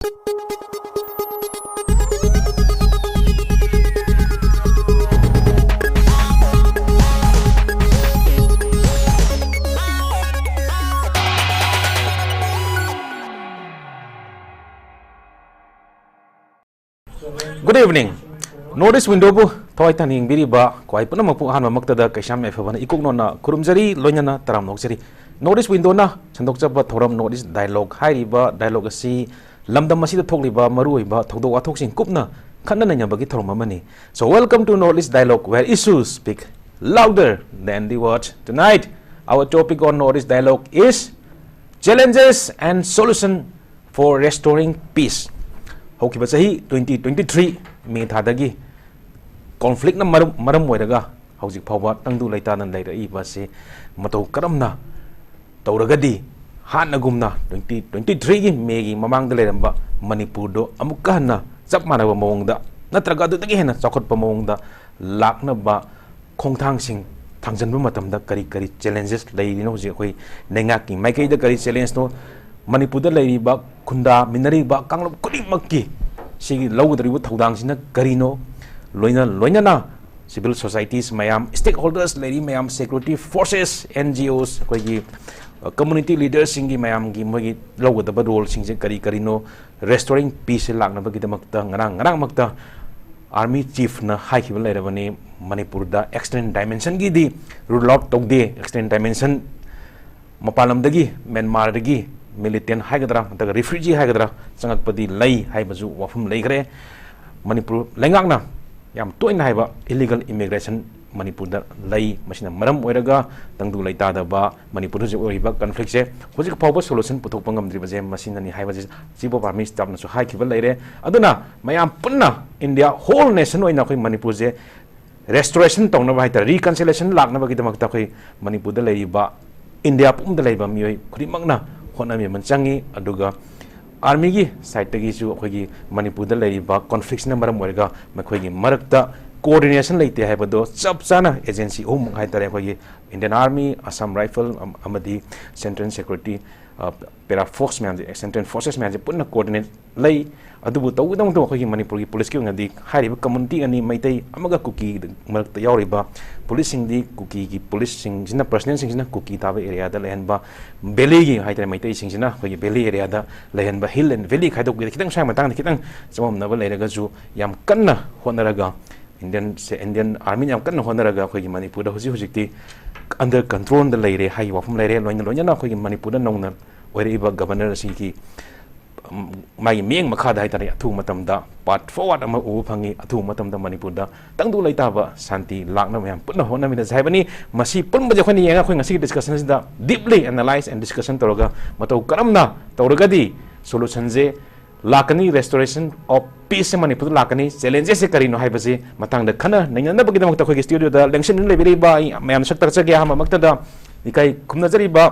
Good evening. Notice window bu thoi taning biri ba kwai puna mapu han mamakta da kaisam efabana ikuk nona kurumjari loinana taram noksari. Notice window na chandok chaba thoram notice dialogue hai ba dialogue asi lamdam masida thokli ba marui ba thokdo wathok sing kupna khanna nanya bagi thoram amani. So welcome to Notice Dialogue, where issues speak louder than the words. Tonight our topic on Notice Dialogue is challenges and solution for restoring peace. Hokiba sahi 2023 May thadagi conflict na maram oiraga hojik phawba tangdu laitanan leirai base matau karamna tauragadi hanagumna 2023 gi May gi mamangda leiramba Manipur do amukka hanna chap manaba mawongda natraga adudagi hena chakhotpa mawongda lakna ba khongthang sing thangjanba matamda kari challenges leirino hojik khoi nengaki maikai da kari challenge no Manipur da leiriba khunda minari ba kanglop kuding makki sigi lawdaribu thodang sina karino loina na civil societies mayam stakeholders leiri mayam security forces NGOs koi community leaders singi mayam gi mogi lawdaba role singje karino restoring peace lakna bagi damakta ngarang makta army chief na high level leirabani Manipur da extend dimension gi di rule out togde extend dimension mapalam dagi Myanmar dagi militant haigadra daga refugee haigadra sangak padi lay hai baju wafum leigre Manipur lengakna yam toina haiba illegal immigration Manipur da lay masina maram oiraga tangdu laita da ba Manipur je oiba conflict je hojik phawba solution puthok pangam driba je masina ni haiba je chibo army staff na su hai kiba leire aduna mayam punna India whole nation oina khoi Manipur je restoration tongna ba haita reconciliation lakna ba gidamakta khoi Manipur da leiba India pum da leiba mioi khurimakna honami manchangi aduga army gi side tagi su khogi Manipur da leiba conflicts na maram oirga makhoigi marakta coordination leite haibado chap chana agency hai tare khogi Indian Army, Assam Rifle amadi Central Security para force man Central Forces man punna coordinate lei adubu tawdang to khogi Manipur gi police ki ngadi hariba community ani maitai amaga kuki marakta yauriba policing di kuki gi policing jina personal sing jina kuki taba area da lehenba valley gi hai tare maitai sing jina khogi valley area da lehenba hill and valley khaidok gi kitang sai matang kitang chamam na ba leiraga ju yam kanna honaraga Indian Army yam kanna honaraga khogi Manipur da hojikti under control da leire hai wafum leire loina na khogi Manipur da nongna oiriba governor siki mai mieng makha da haitari athu matamda part forward ama u phangi athu matamda Manipur da tangdu laita ba santi lakna mayam punna hona mina saibani masi punba je khoni yenga khoi ngasi discussion da deeply analyze and discussion toroga matau karamna torogadi solution je lakani restoration of peace Manipur lakani challenges se karino haibase matang da khana ningna bagi damak ta khoi studio da lengsin lebiri ba mayam saktar cha gya ha makta da ikai khumnajari ba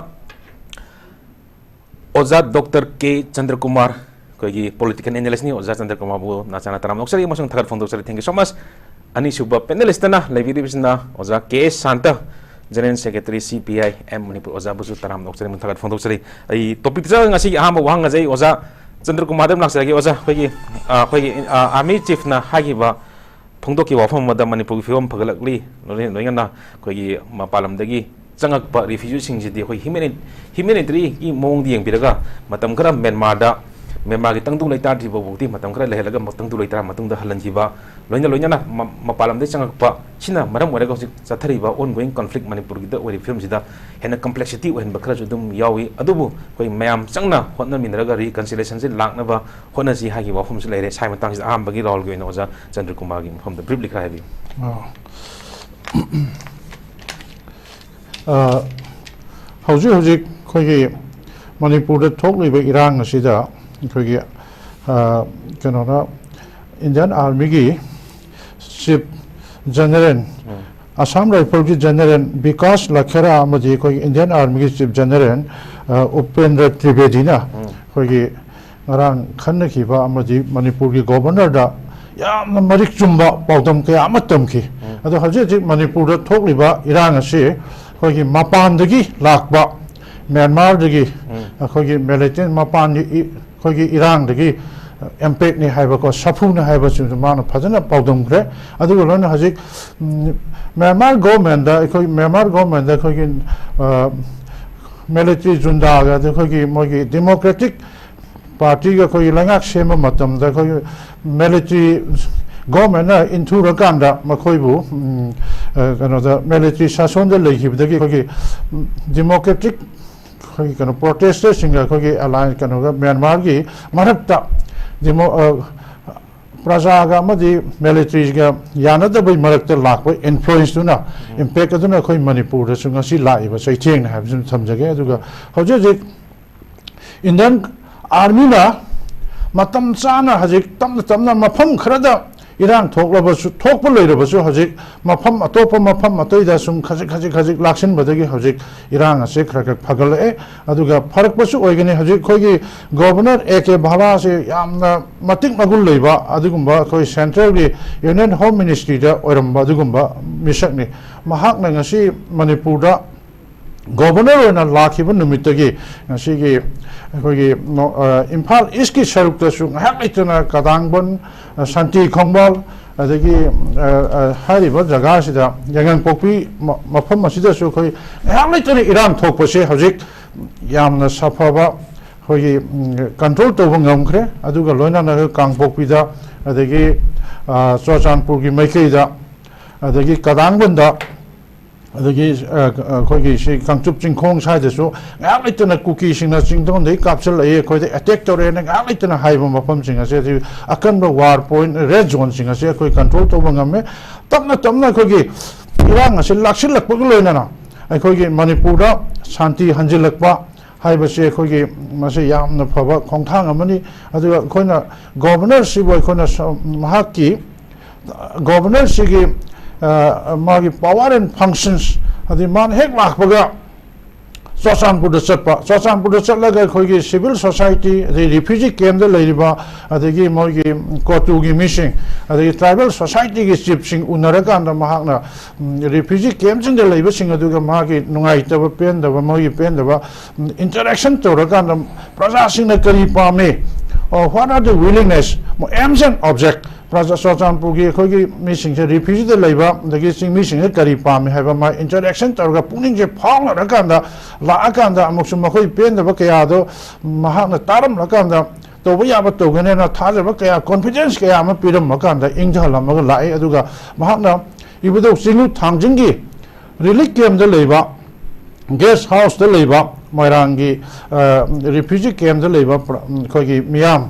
Oza Dr. K. Chandra Kumar kogi political analyst ni Oza Chandra Kumar bu nachana taram noksari masung thagar phone doksari thank you so much ani suba panelist na live na Oza K. Santa General Secretary CPI M Manipur Oza bu taram noksari mun thagar phone doksari ai topic ja ngasi aham wang ngajai Oza Chandra Kumar dam naksari Oza kogi army chief na hagi ba phongdoki wafam mada Manipur film phagalakli loina kogi mapalam dagi changak pa refugee sing ji khoi humanitarian ki mong dieng biraga matam kara Myanmar gi tangdu laita di bokti matam kara lehelaga matangdu laita matung da halan jiba loina na mapalam de changak pa china maram wara gosik chathari ba ongoing conflict Manipur gi da ori film jida hena complexity hen bakra judum yawi adubu koi mayam changna hotna minraga reconciliation ji lakna ba hona ji hagi wa phum leire sai matang ji am bagi rol goina Oza Chandra Kumar gi from the briefly kra hebi hꯧꯖꯤꯛ ꯑꯩꯈꯣꯏꯒꯤ ꯃꯅꯤꯄꯨꯔꯗ ꯊꯣꯛꯂꯤꯕ ꯏꯔꯥꯡ ꯑꯁꯤꯗ ꯑꯩꯈꯣꯏꯒꯤ ꯀꯩꯅꯣꯅ Indian ꯑꯥꯔꯃꯤꯒꯤ chief general Assam ꯔꯥꯏꯐꯜꯒꯤ general Vikas ꯂꯈꯦꯔꯥ ꯑꯃꯗꯤ ꯑꯩꯈꯣꯏꯒꯤ ꯏꯟꯗꯤꯌꯟ ꯑꯥꯔꯃꯤꯒꯤ ꯆꯤꯐ ꯖꯦꯅꯔꯦꯜ ꯎꯄꯦꯟꯗ꯭ꯔ ꯇ꯭ꯔꯤꯕꯦꯗꯤꯅ ꯑꯩꯈꯣꯏꯒꯤ ꯉꯔꯥꯡ ꯈꯟꯅꯈꯤꯕ ꯑꯃꯗꯤ ꯃꯅꯤꯄꯨꯔꯒꯤ ꯒꯣꯕꯔꯅꯔꯗ ꯌꯥꯝꯅ ꯃꯔꯤꯛ ꯆꯨꯝꯕ ꯄꯥꯎꯗꯝ ꯀꯌꯥ ꯑꯃ ꯇꯝꯈꯤ ꯑꯗꯣ ꯍꯧꯖꯤꯛ ꯃꯅꯤꯄꯨꯔꯗ ꯊꯣꯛꯂꯤꯕ ꯏꯔꯥꯡ ꯑꯁꯤ ꯑꯩꯈꯣꯏꯒꯤ ꯃꯄꯥꯟꯗꯒꯤ ꯂꯥꯛꯄ ꯃ꯭ꯌꯥꯟꯃꯥꯔꯗꯒꯤ ꯑꯩꯈꯣꯏꯒꯤ ꯃꯤꯂꯤꯇꯦꯟ ꯃꯄꯥꯟꯒꯤ ꯑꯩꯈꯣꯏꯒꯤ ꯏꯔꯥꯡꯗꯒꯤ impact ni hai ba ko sapu na hai ba chu ma na phajana paudam kre adu lo na hajik Myanmar government da khoi ki military junda ga de khoi ki mo ki democratic party ga khoi langak shema matam da khoi military government na into ra kan da ma khoi bu kana da military shason da le hi da ki khoi ki democratic khoi kana protesters singa khoi ki alliance kana ga Myanmar ki marakta demo Praja ga madi military ga yana da bai marakta lak bai influence tu na impact tu na khoi Manipur da sunga si lai ba sai cheng na habjun samjage aduga hoje je Indian army na matam chana hajik tamna mafam khrada Iran thok pa loira basu hajik mafam atopa mafam atoi da sum khajik laksin badagi hajik Iran ase khrak phagal e aduga pharak basu oigani hajik khoi gi governor AK Bhala se yamna matik magul leiba adugumba khoi central gi Union Home Ministry da oiramba adugumba misak ni mahak na ngasi Manipur da governor na lakhiba numitagi ngasi gi khoi gi Imphal East ki saruk da su hak itna kadangbon Santi Khongbal adagi hariba jaga sida yangang pokpi mafam masida su khoi hak itna Iran thokpa se hajik yamna safaba khoi control to ngam khre aduga loina na kangpokpi da adagi Chochanpur gi maikei da adagi kadangbon da adagi khoi gi se kangchup chingkhong sai de su ngak itna kuki singna chingdon dei capsule ai khoi de attack tore na ngak itna haiba mafam singa se akan ba war point red zone singa se khoi control to ngam me tamna khoi gi Iran se laksil lak pug loina na ai khoi gi Manipur da shanti hanjilak pa haiba se khoi gi mase yamna phaba khongthang amani aduga khoina governor si boy khoina mahaki governor si gi magi power and functions adi man hek lakpaga Chochanpur da chatlaga khoi gi civil society the refugee camp da leiriba adagi mogi kotu gi mission adagi tribal society gi chief sing unarakan da mahakna refugee camp sing da leiba sing aduga magi nungai ta pen da mogi pen da interaction to rakan da praja sing na kari pa me or what are the willingness mo aims and object Praja Chochanpur gi khoi gi mission se refugee da leiba dagi sing mission e kari pa me haiba ma interaction to ga puning je phang la rakan da la akan da amuk sum khoi pen da ba kaya do mahakna taram rakan da to ba ya ba to gane na thaja ba kaya confidence kaya ma piram makan da ingja lam ma la ai aduga mahakna ibudo singu thangjing gi relic camp da leiba guest house da leiba moirangi refugee camp da leiba khoi gi miam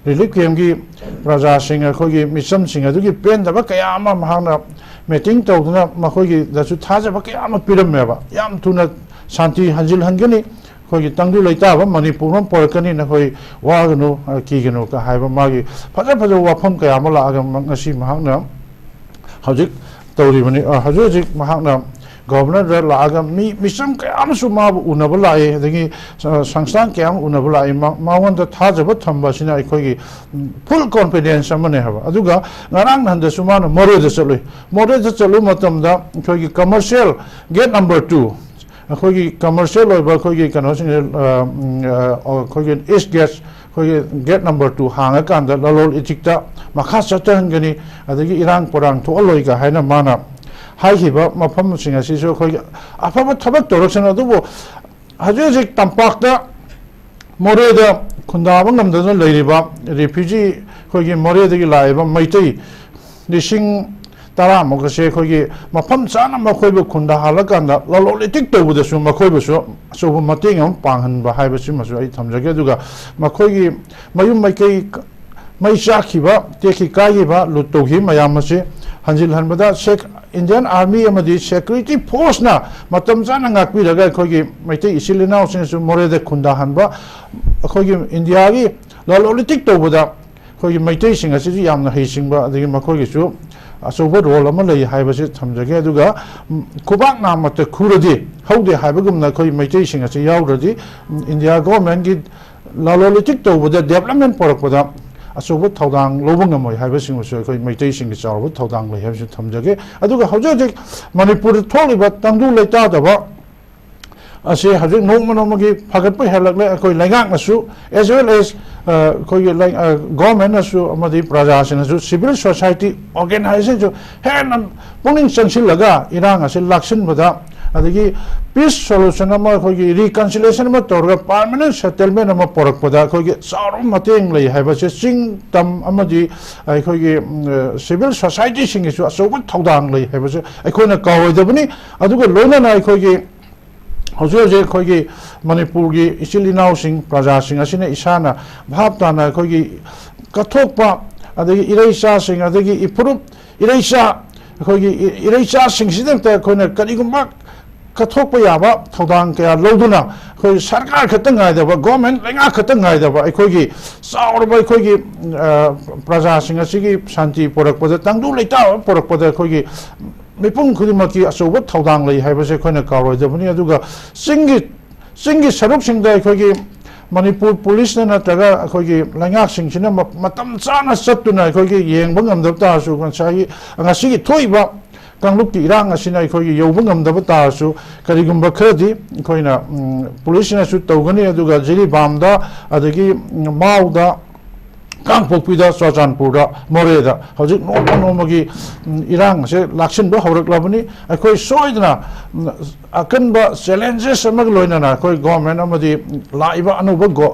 relic camp gi Praja Singh khoi gi mission sing adugi pen da ba kaya ma mahakna meeting to na ma khoi gi da su thaja ba kaya ma piram me ba yam tuna shanti hanjil hangani khoi gi tangdu leita ba Manipur ram porkani na khoi wa gnu ki gnu ka hai ba ma gi phaja wa pham kaya ma la ga ngasi mahakna hajik tawri bani hajik mahakna governor da la ga mission kaya su ma unaba la e dagi sangstan kaya unaba la e ma wan da thaja ba thamba sina khoi gi full confidence amane ha aduga ngarang nan da suma no more da chalu matam da khoi gi commercial gate number 2 khoi gi commercial oi khoi gi kano sing khoi gi east gate khoi gate number 2 hanga kan da lol itikta makha chatan gani adagi irang porang to loi ga haina mana haihiba mafam singa si so khoi afaba thabak direction adubo hajik tampakta more da khundaba ngamda no leiriba refugee khoi gi more da gi laiba maitai lising tara mo ka se khoi gi mafam chana ma khoi bu khunda halakan da lololitik to bu da su ma khoi bu so bu mating am panghan ba haiba si ma su ai thamjage duga ma khoi gi mayum mai kai mai shakhiba teki kai ba luto hi mayam se hanjil hanbada Sheikh Indian Army amadi security force na matam chana ngakpi daga khoi gi maite isilina sing su more de khunda hanba khoi gi India gi lololitik to buda khoi gi maite sing asi yamna hei sing ba adagi makhoi gi su asoba role ama lei haiba se thamjage aduga kubak na mate khuradi haude haiba gumna khoi maite sing asi yauradi India government gi lololitik to buda development porak buda asoba thaudang lobang amoi haiba sing su khoi maite sing gi chawba thaudang lei haiba se thamjage aduga haujo Manipur tholiba tangdu leita da ba ꯑꯁꯤ ꯍꯧꯖꯤꯛ ꯅꯣꯡꯃ ꯅꯣꯡꯃꯒꯤ ꯐꯒꯠꯄ ꯍꯦꯜꯂꯛꯂꯦ ꯑꯩꯈꯣꯏ ꯂꯩꯉꯥꯛꯅꯁꯨ as well as ꯑꯩꯈꯣꯏꯒꯤ ꯒꯣꯔꯃꯦꯟꯅꯁꯨ ꯑꯃꯗꯤ ꯄ꯭ꯔꯖꯥꯁꯤꯡꯅꯁꯨ civil society ꯑꯣꯔꯒꯅꯥꯏꯖꯦꯁꯟꯁꯨ ꯍꯦꯟꯅ ꯄꯨꯛꯅꯤꯡ ꯆꯪꯁꯤꯜꯂꯒ ꯏꯔꯥꯡ ꯑꯁꯤ ꯂꯥꯛꯁꯤꯟꯕꯗ ꯑꯗꯒꯤ ꯄꯤꯁ ꯁꯣꯂꯨꯁꯟ ꯑꯃ ꯑꯩꯈꯣꯏꯒꯤ ꯔꯤꯀꯟꯁꯤꯂꯦꯁꯟ ꯑꯃ ꯇꯧꯔꯒ ꯄꯥꯔꯃꯅꯦꯟ ꯁꯦꯇꯜꯃꯦꯟ ꯑꯃ ꯄꯣꯔꯛꯄꯗ ꯑꯩꯈꯣꯏꯒꯤ ꯆꯥꯎꯔꯕ ꯃꯇꯦꯡ ꯂꯩ ꯍꯥꯏꯕꯁꯦ ꯆꯤꯡ ꯇꯝ ꯑꯃꯗꯤ ꯑꯩꯈꯣꯏꯒꯤ ꯁꯤꯚꯤꯜ ꯁꯣꯁꯥꯏꯇꯤꯁꯤꯡꯒꯤꯁꯨ ꯑꯆꯧꯕ ꯊꯧꯗꯥꯡ ꯂꯩ ꯍꯥꯏꯕꯁꯦ ꯑꯩꯈꯣꯏꯅ ꯀꯥꯎꯔꯣꯏꯗꯕꯅꯤ ꯑꯗꯨꯒ ꯂꯣꯏꯅꯅ ꯑꯩꯈꯣꯏꯒꯤ ꯍꯧꯖꯤꯛ ꯍꯧꯖꯤꯛ ꯑꯩꯈꯣꯏꯒꯤ ꯃꯅꯤꯄꯨꯔꯒꯤ ꯏꯆꯤꯜ ꯏꯅꯥꯎꯁꯤꯡ ꯄ꯭ꯔꯖꯥꯁꯤꯡ ꯑꯁꯤꯅ ꯏꯁꯥꯅ ꯚꯥꯞ ꯇꯥꯅ ꯑꯩꯈꯣꯏꯒꯤ ꯀꯠꯊꯣꯛꯄ ꯑꯗꯒꯤ ꯏꯔꯩꯆꯥꯁꯤꯡ ꯑꯗꯒꯤ ꯏꯐꯨꯔꯨꯞ ꯏꯔꯩꯆꯥ ꯑꯩꯈꯣꯏꯒꯤ ꯏꯔꯩꯆꯥꯁꯤꯡꯁꯤꯗꯛꯇ ꯑꯩꯈꯣꯏꯅ ꯀꯔꯤꯒꯨꯝꯕ ꯀꯠꯊꯣꯛꯄ ꯌꯥꯕ ꯊꯧꯗꯥꯡ ꯀꯌꯥ ꯂꯧꯗꯨꯅ ꯑꯩꯈꯣꯏ ꯁꯔꯀꯥꯔ ꯈꯛꯇ ꯉꯥꯏꯗꯕ ꯒꯣꯔꯃꯦꯟ ꯂꯩꯉꯥꯛ ꯈꯛꯇ ꯉꯥꯏꯗꯕ ꯑꯩꯈꯣꯏꯒꯤ ꯆꯥꯎꯔꯕ ꯑꯩꯈꯣꯏꯒꯤ ꯄ꯭ꯔꯖꯥꯁꯤꯡ ꯑꯁꯤꯒꯤ ꯁꯥꯟꯇꯤ ꯄꯣꯔꯛꯄꯗ ꯇꯪꯗꯨ ꯂꯩꯇꯥꯕ ꯄꯣꯔꯛꯄꯗ ꯑꯩꯈꯣꯏꯒꯤ ꯃꯤꯄꯨꯝ ꯈꯨꯗꯤꯡꯃꯛꯀꯤ ꯑꯆꯧꯕ ꯊꯧꯗꯥꯡ ꯂꯩ ꯍꯥꯏꯕꯁꯦ ꯑꯩꯈꯣꯏꯅ ꯀꯥꯎꯔꯣꯏꯗꯕꯅꯤ ꯑꯗꯨꯒ ꯆꯤꯡꯒꯤ ꯁꯔꯨꯛꯁꯤꯡꯗ ꯑꯩꯈꯣꯏꯒꯤ ꯃꯅꯤꯄꯨꯔ ꯄꯨꯂꯤꯁꯅ ꯅꯠꯇ꯭ꯔꯒ ꯑꯩꯈꯣꯏꯒꯤ ꯂꯩꯉꯥꯛꯁꯤꯡꯁꯤꯅ ꯃꯇꯝ ꯆꯥꯅ ꯆꯠꯇꯨꯅ ꯑꯩꯈꯣꯏꯒꯤ ꯌꯦꯡꯕ ꯉꯝꯗꯕ ꯇꯥꯔꯁꯨ ꯉꯁꯤꯒꯤ ꯊꯣꯛꯏꯕ ꯀꯥꯡꯂꯨꯞꯀꯤ ꯏꯔꯥꯡ ꯑꯁꯤꯅ ꯑꯩꯈꯣꯏꯒꯤ ꯌꯧꯕ ꯉꯝꯗꯕ ꯇꯥꯔꯁꯨ ꯀꯔꯤꯒꯨꯝꯕ ꯈꯔꯗꯤ ꯑꯩꯈꯣꯏꯅ ꯄꯨꯂꯤꯁꯅꯁꯨ ꯇꯧꯒꯅꯤ ꯑꯗꯨꯒ ꯖꯤꯔꯤꯕꯥꯝꯗ ꯑꯗꯒꯤ ꯃꯥꯎꯗ ꯀꯥꯡꯄꯣꯛꯄꯤꯗ ꯆꯨꯔꯆꯥꯟꯄꯨꯔꯗ ꯃꯣꯔꯦꯗ ꯍꯧꯖꯤꯛ ꯅꯣꯡꯃ ꯅꯣꯡꯃꯒꯤ ꯏꯔꯥꯡ ꯑꯁꯦ ꯂꯥꯛꯁꯤꯟꯕ ꯍꯧꯔꯛꯂꯕꯅꯤ ꯑꯩꯈꯣꯏ ꯁꯣꯏꯗꯅ ꯑꯀꯟꯕ ꯆꯦꯂꯦꯟꯖꯦꯁ ꯑꯃꯒ ꯂꯣꯏꯅꯅ ꯑꯩꯈꯣꯏ ꯒꯣꯔꯃꯦꯟ ꯑꯃꯗꯤ ꯂꯥꯛꯏꯕ ꯑꯅꯧꯕ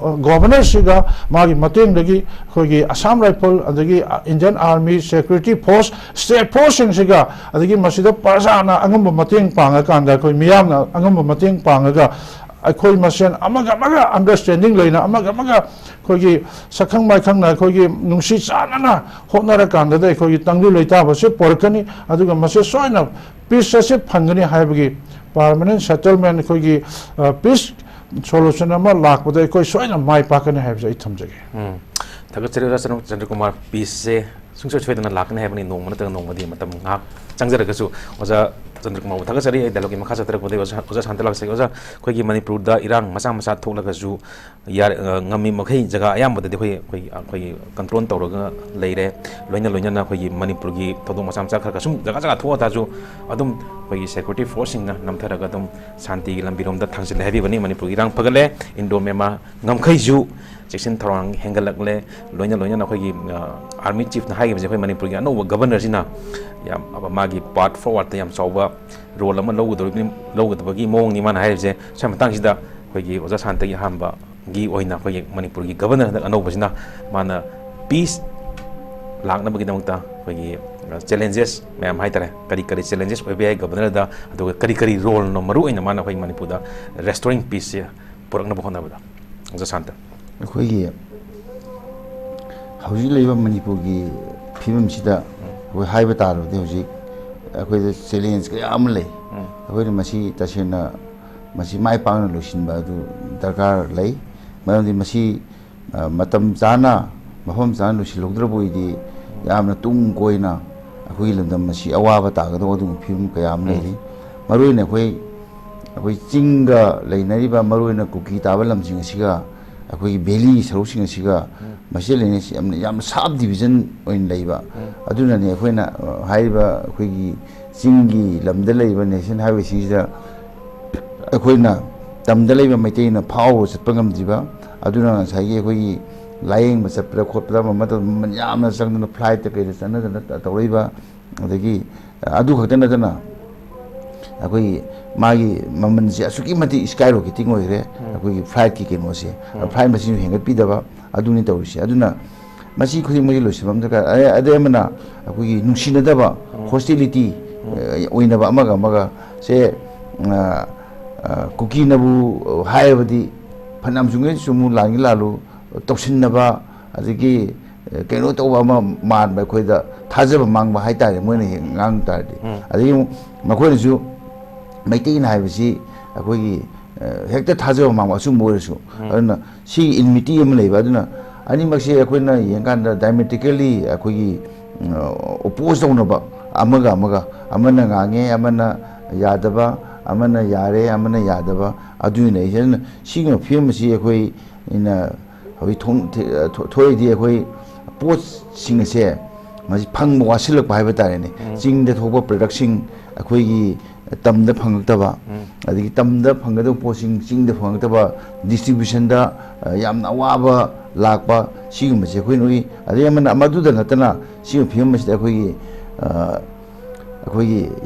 ꯒꯣꯚꯔꯅꯔꯁꯤꯒ ꯃꯥꯒꯤ ꯃꯇꯦꯡꯗꯒꯤ ꯑꯩꯈꯣꯏꯒꯤ ꯑꯁꯥꯝ ꯔꯥꯏꯐꯜ ꯑꯗꯒꯤ Indian army security force state ꯐꯣꯔꯁꯁꯤꯡꯁꯤꯒ ꯑꯗꯒꯤ ꯃꯁꯤꯗ ꯄ꯭ꯔꯖꯥꯅ ꯑꯉꯝꯕ ꯃꯇꯦꯡ ꯄꯥꯡꯉꯀꯥꯟꯗ ꯑꯩꯈꯣꯏ ꯃꯤꯌꯥꯝꯅ ꯑꯉꯝꯕ ꯃꯇꯦꯡ ꯄꯥꯡꯉꯒ ꯑꯩꯈꯣꯏ ꯃꯁꯦꯟ ꯑꯃꯒ ꯑꯃꯒ ꯑꯟꯗꯔꯁꯇꯦꯟꯗꯤꯡ ꯂꯩꯅ ꯑꯃꯒ ꯑꯃꯒ ꯑꯩꯈꯣꯏꯒꯤ ꯁꯛꯈꯪ ꯃꯥꯏꯈꯪꯅ ꯑꯩꯈꯣꯏꯒꯤ ꯅꯨꯡꯁꯤ ꯆꯥꯟꯅꯅ ꯍꯣꯠꯅꯔꯀꯥꯟꯗꯗ ꯑꯩꯈꯣꯏꯒꯤ ꯇꯪꯗꯨ ꯂꯩꯇꯥꯕꯁꯤ ꯄꯣꯔꯛꯀꯅꯤ ꯑꯗꯨꯒ ꯃꯁꯤ ꯁꯣꯏꯅ ꯄꯤꯁ ꯑꯁꯤ ꯐꯪꯒꯅꯤ ꯍꯥꯏꯕꯒꯤ ꯄꯥꯔꯃꯅꯦꯟ ꯁꯦꯇꯜꯃꯦꯟ ꯑꯩꯈꯣꯏꯒꯤ ꯄꯤꯁ ꯁꯣꯂꯨꯁꯟ ꯑꯃ ꯂꯥꯛꯄꯗ ꯑꯩꯈꯣꯏ ꯁꯣꯏꯅ ꯃꯥꯏ ꯄꯥꯛꯀꯅꯤ ꯍꯥꯏꯕꯁꯦ ꯑꯩ ꯊꯝꯖꯒꯦ ꯊꯥꯒꯠꯆꯔꯤ ꯑꯣꯖꯥ ꯆꯟꯗ꯭ꯔꯀꯨꯃꯥꯔ ꯄꯤꯁꯁꯦ ꯁꯨꯡꯁꯣꯏ ꯁꯣꯏꯗꯅ ꯂꯥꯛꯀꯅꯤ ꯍꯥꯏꯕꯅꯤ ꯅꯣꯡꯃ ꯅꯠꯇ꯭ꯔꯒ ꯅꯣꯡꯃꯗꯤ ꯃꯇꯝ ꯉꯥꯏꯍꯥꯛ ꯆꯪꯖꯔꯒꯁꯨ ꯑꯣꯖꯥ ꯆꯟꯗ꯭ꯔꯀꯨꯃꯥꯔꯕꯨ ꯊꯥꯒꯠꯆꯔꯤ ꯑꯩ ꯗꯥꯏꯂꯣꯒꯤ ꯃꯈꯥ ꯆꯠꯊꯔꯛꯄꯗꯒꯤ ꯑꯣꯖꯥ ꯁꯥꯟꯇ ꯂꯥꯛꯆꯒꯦ ꯑꯣꯖꯥ ꯑꯩꯈꯣꯏꯒꯤ ꯃꯅꯤꯄꯨꯔꯗ ꯏꯔꯥꯡ ꯃꯆꯥ ꯃꯆꯥ ꯊꯣꯛꯂꯒꯁꯨ ꯉꯝꯃꯤ ꯃꯈꯩ ꯖꯒꯥ ꯑꯌꯥꯝꯕꯗꯗꯤ ꯑꯩꯈꯣꯏꯒꯤ ꯀꯟꯇ꯭ꯔꯣꯜ ꯇꯧꯔꯒ ꯂꯩꯔꯦ ꯂꯣꯏꯅꯅ ꯑꯩꯈꯣꯏꯒꯤ ꯃꯅꯤꯄꯨꯔꯒꯤ ꯊꯧꯗꯣꯛ ꯃꯆꯥ ꯃꯆꯥ ꯈꯔ ꯁꯨꯝ ꯖꯒꯥ ꯊꯣꯛꯑ ꯇꯥꯔꯁꯨ ꯑꯗꯨꯝ ꯑꯩꯈꯣꯏꯒꯤ ꯁꯦꯀ꯭ꯌꯨꯔꯤꯇꯤ ꯐꯣꯔꯁꯁꯤꯡꯅ ꯅꯝꯊꯔꯒ ꯑꯗꯨꯝ ꯁꯥꯟꯇꯤꯒꯤ ꯂꯝꯕꯤꯔꯣꯝꯗ ꯊꯥꯡꯖꯤꯜꯂꯦ ꯍꯥꯏꯕꯤꯕꯅꯤ ꯃꯅꯤꯄꯨꯔꯒꯤ ꯏꯔꯥꯡ ꯐꯒꯠꯂꯦ ꯏꯟꯗꯣ ꯃꯦꯟꯃꯥꯔ ꯉꯝꯈꯩꯁꯨ ꯆꯦꯛꯁꯤꯟ ꯊꯧꯔꯥꯡ ꯍꯦꯟꯒꯠꯂꯛꯂꯦ ꯂꯣꯏꯅꯅ ꯑꯩꯈꯣꯏꯒꯤ ꯑꯥꯔꯃꯤ ꯆꯤꯐꯅ ꯍꯥꯏꯈꯤꯕꯁꯦ ꯑꯩꯈꯣꯏ ꯃꯅꯤꯄꯨꯔꯒꯤ ꯑꯅꯧꯕ ꯒꯕꯔꯅꯔꯁꯤꯅ ꯌꯥꯝ ꯃꯥꯒꯤ ꯄꯥꯔꯠ ꯐꯣꯔꯋꯥꯔꯗꯇ ꯌꯥꯝ ꯆꯥꯎꯕ ꯔꯣꯜ ꯑꯃ ꯂꯧꯒꯗꯕꯒꯤ ꯃꯑꯣꯡꯅꯤ ꯃꯥꯅ ꯍꯥꯏꯔꯤꯕꯁꯦ ꯁꯤ ꯃꯇꯥꯡꯁꯤꯗ ꯑꯩꯈꯣꯏꯒꯤ ꯑꯣꯖꯥ ꯁꯥꯟꯇꯒꯤ ꯑꯍꯥꯟꯕꯒꯤ ꯑꯣꯏꯅ ꯑꯩꯈꯣꯏꯒꯤ ꯃꯅꯤꯄꯨꯔꯒꯤ ꯒꯕꯔꯅꯔ ꯍꯟꯗꯛ ꯑꯅꯧꯕꯁꯤꯅ ꯃꯥꯅ ꯄꯤꯁ ꯂꯥꯛꯅꯕꯒꯤꯗꯃꯛꯇ ꯑꯩꯈꯣꯏꯒꯤ ꯆꯦꯂꯦꯟꯖꯦꯁ ꯃꯌꯥꯝ ꯍꯥꯏꯇꯥꯔꯦ ꯀꯔꯤ ꯆꯦꯂꯦꯟꯖꯦꯁ ꯑꯣꯏꯕ ꯌꯥꯏ ꯒꯕꯔꯅꯔꯗ ꯑꯗꯨꯒ ꯀꯔꯤ ꯔꯣꯜꯅꯣ ꯃꯔꯨ ꯑꯣꯏꯅ ꯃꯥꯅ ꯑꯩꯈꯣꯏ ꯃꯅꯤꯄꯨꯔꯗ ꯔꯦꯁꯇꯣꯔꯤꯡ ꯄꯤꯁꯁꯦ ꯄꯨꯔꯛꯅꯕ ꯍꯣꯠꯅꯕꯗ ꯑꯣꯖꯥ ꯁꯥꯟꯇ ꯑꯩꯈꯣꯏꯒꯤ ꯍꯧꯖꯤꯛ ꯂꯩꯕ ꯃꯅꯤꯄꯨꯔꯒꯤ ꯐꯤꯕꯝꯁꯤꯗ ꯑꯩꯈꯣꯏ ꯍꯥꯏꯕ ꯇꯥꯔꯕꯗꯤ ꯍꯧꯖꯤꯛ ꯑꯩꯈꯣꯏꯗ ꯆꯦꯂꯦꯟꯖ ꯀꯌా ꯑꯃ ꯂꯩ ꯑꯩꯈꯣꯏꯅ ꯃꯁꯤ ꯇꯁꯦꯡꯅ ꯃꯁꯤ ꯃꯥꯏ ꯄꯥꯛꯅ ꯂꯣꯏꯁꯤꯟꯕ ꯑꯗꯨ ꯗꯔꯀꯥꯔ ꯂꯩ ꯃꯔꯝꯗꯤ ꯃꯁꯤ ꯃꯇꯝ ꯆꯥꯅ ꯃꯐꯝ ꯆꯥꯅ ꯂꯣꯏꯁꯤꯜꯍꯧꯗ꯭ꯔꯕ ꯑꯣꯏꯗꯤ ꯌꯥꯝꯅ ꯇꯨꯡ ꯀꯣꯏꯅ ꯑꯩꯈꯣꯏꯒꯤ ꯂꯝꯗꯝ ꯑꯁꯤ ꯑꯋꯥꯕ ꯇꯥꯒꯗꯕ ꯑꯗꯨꯒꯨꯝꯕ ꯐꯤꯕꯝ ꯀꯌా ꯑꯃ ꯂꯩꯔꯤ ꯃꯔꯨꯑꯣꯏꯅ ꯑꯩꯈꯣꯏ ꯆꯤꯡꯒ ꯂꯩꯅꯔꯤꯕ ꯃꯔꯨꯑꯣꯏꯅ ꯀꯨꯀꯤ ꯇꯥꯕ ꯂꯝꯁꯤꯡ ꯑꯁꯤꯒ ꯑꯩꯈꯣꯏꯒꯤ ꯚꯦꯂꯤ ꯁꯔꯨꯛꯁꯤꯡ ꯑꯁꯤꯒ ꯃꯁꯤꯗ ꯂꯩꯅꯩꯁꯤ ꯌꯥꯝꯅ ꯁꯥꯕ ꯗꯤꯕꯤꯖꯟ ꯑꯣꯏꯅ ꯂꯩꯕ ꯑꯗꯨꯅꯅꯤ ꯑꯩꯈꯣꯏꯅ ꯍꯥꯏꯔꯤꯕ ꯑꯩꯈꯣꯏꯒꯤ ꯆꯤꯡꯒꯤ ꯂꯝꯗ ꯂꯩꯔꯤꯕ ꯅꯦꯁꯅꯦꯜ ꯍꯥꯏꯋꯦꯁꯤꯡꯁꯤꯗ ꯑꯩꯈꯣꯏꯅ ꯇꯝꯗ ꯂꯩꯕ ꯃꯩꯇꯩꯅ ꯐꯥꯎꯕ ꯆꯠꯄ ꯉꯝꯗ꯭ꯔꯤꯕ ꯑꯗꯨꯅ ꯉꯁꯥꯏꯒꯤ ꯑꯩꯈꯣꯏꯒꯤ ꯂꯥꯏꯌꯦꯡꯕ ꯆꯠꯄꯗ ꯈꯣꯠꯄꯗ ꯃꯃꯟ ꯌꯥꯝꯅ ꯆꯪꯗꯅ ꯐ꯭ꯂꯥꯏꯠꯇ ꯀꯩꯗ ꯆꯠꯅꯗꯅ ꯇꯧꯔꯛꯏꯕ ꯑꯗꯒꯤ ꯑꯗꯨ ꯈꯛꯇ ꯅꯠꯇꯅ ꯑꯩꯈꯣꯏꯒꯤ ꯃꯥꯒꯤ ꯃꯃꯜꯁꯦ ꯑꯁꯨꯛꯀꯤ ꯃꯇꯤꯛ ꯁ꯭ꯀꯥꯏ ꯔꯣꯀꯦꯇꯤꯡ ꯑꯣꯏꯈ꯭ꯔꯦ ꯑꯩꯈꯣꯏꯒꯤ ꯐ꯭ꯂꯥꯏꯠꯀꯤ ꯀꯩꯅꯣꯁꯦ ꯐ꯭ꯂꯥꯏꯠ ꯃꯁꯤꯡꯁꯨ ꯍꯦꯟꯒꯠꯄꯤꯗꯕ ꯑꯗꯨꯅꯤ ꯇꯧꯔꯤꯁꯦ ꯑꯗꯨꯅ ꯃꯁꯤ ꯈꯨꯗꯤꯡꯃꯛꯀꯤ ꯂꯣꯏꯁꯤꯟꯕ ꯑꯃ ꯗꯔꯀꯥꯔ ꯑꯗꯩ ꯑꯃꯅ ꯑꯩꯈꯣꯏꯒꯤ ꯅꯨꯡꯁꯤꯅꯗꯕ ꯍꯣꯁꯇꯤꯂꯤꯇꯤ ꯑꯣꯏꯅꯕ ꯑꯃꯒ ꯁꯦ ꯀꯨꯀꯤꯅꯕꯨ ꯍꯥꯏꯔꯕꯗꯤ ꯐꯅꯌꯥꯝ ꯆꯨꯝꯃꯨ ꯂꯥꯟꯒꯤ ꯂꯥꯜꯂꯨ ꯇꯧꯁꯤꯟꯅꯕ ꯑꯗꯒꯤ ꯀꯩꯅꯣ ꯇꯧꯕ ꯑꯃ ꯃꯥꯟꯕ ꯑꯩꯈꯣꯏꯗ ꯊꯥꯖꯕ ꯃꯥꯡꯕ ꯍꯥꯏꯇꯥꯔꯦ ꯃꯣꯏꯅ ꯍꯦꯛ ꯉꯥꯡ ꯇꯥꯔꯗꯤ ꯑꯗꯒꯤ ꯃꯈꯣꯏꯅꯁꯨ ꯃꯩꯇꯩꯅ ꯍꯥꯏꯕꯁꯤ ꯑꯩꯈꯣꯏꯒꯤ ꯍꯦꯛꯇ ꯊꯥꯖꯕ ꯃꯥꯡꯕ ꯑꯆꯨꯝꯕ ꯑꯣꯏꯔꯁꯨ ꯑꯗꯨꯅ ꯁꯤꯒꯤ ꯏꯟꯃꯤꯇꯤ ꯑꯃ ꯂꯩꯕ ꯑꯗꯨꯅ ꯑꯅꯤꯃꯛꯁꯦ ꯑꯩꯈꯣꯏꯅ ꯌꯦꯡꯀꯥꯟꯗ ꯗꯥꯏꯃꯦꯇꯤꯀꯦꯜꯂꯤ ꯑꯩꯈꯣꯏꯒꯤ ꯑꯣꯄꯣꯖ ꯇꯧꯅꯕ ꯑꯃꯒ ꯑꯃꯅ ꯉꯥꯡꯉꯦ ꯑꯃꯅ ꯌꯥꯗꯕ ꯑꯃꯅ ꯌꯥꯔꯦ ꯑꯃꯅ ꯌꯥꯗꯕ ꯑꯗꯨꯅ ꯑꯩꯁꯦ ꯑꯗꯨꯅ ꯁꯤꯒꯨꯝꯕ ꯐꯤꯕꯝ ꯑꯁꯤ ꯑꯩꯈꯣꯏꯅ ꯍꯧꯖꯤꯛ ꯊꯣꯛꯏꯗꯤ ꯑꯩꯈꯣই ꯄꯣꯠꯁꯤꯡ ꯑꯁꯦ ꯃꯁꯤ ꯐꯪꯕ ꯋꯥꯁꯤꯜꯂꯛꯄ ꯍꯥꯏꯕ ꯇꯥꯔꯦꯅꯦ ꯆꯤꯡꯗ ꯊꯣꯛꯄ ꯄ꯭ꯔꯗꯛꯁꯤꯡ ꯑꯩꯈꯣꯏꯒꯤ ꯇꯝꯗ ꯐꯪꯉꯛꯇꯕ ꯑꯗꯒꯤ ꯇꯝꯗ ꯐꯪꯒꯗꯕ ꯄꯣꯠꯁꯤꯡ ꯆꯤꯡꯗ ꯐꯪꯉꯛꯇꯕ ꯗꯤꯁꯇ꯭ꯔꯤꯕ꯭ꯌꯨꯁꯟꯗ ꯌꯥꯝꯅ ꯑꯋꯥꯕ ꯂꯥꯛꯄ ꯁꯤꯒꯨꯝꯕꯁꯦ ꯑꯩꯈꯣꯏꯅ ꯎꯏ ꯑꯗꯩ ꯑꯃꯅ ꯃꯗꯨꯗ ꯅꯠꯇꯅ ꯁꯤꯒꯨꯝꯕ ꯐꯤꯕꯝ ꯑꯁꯤꯗ ꯑꯩꯈꯣꯏꯒꯤ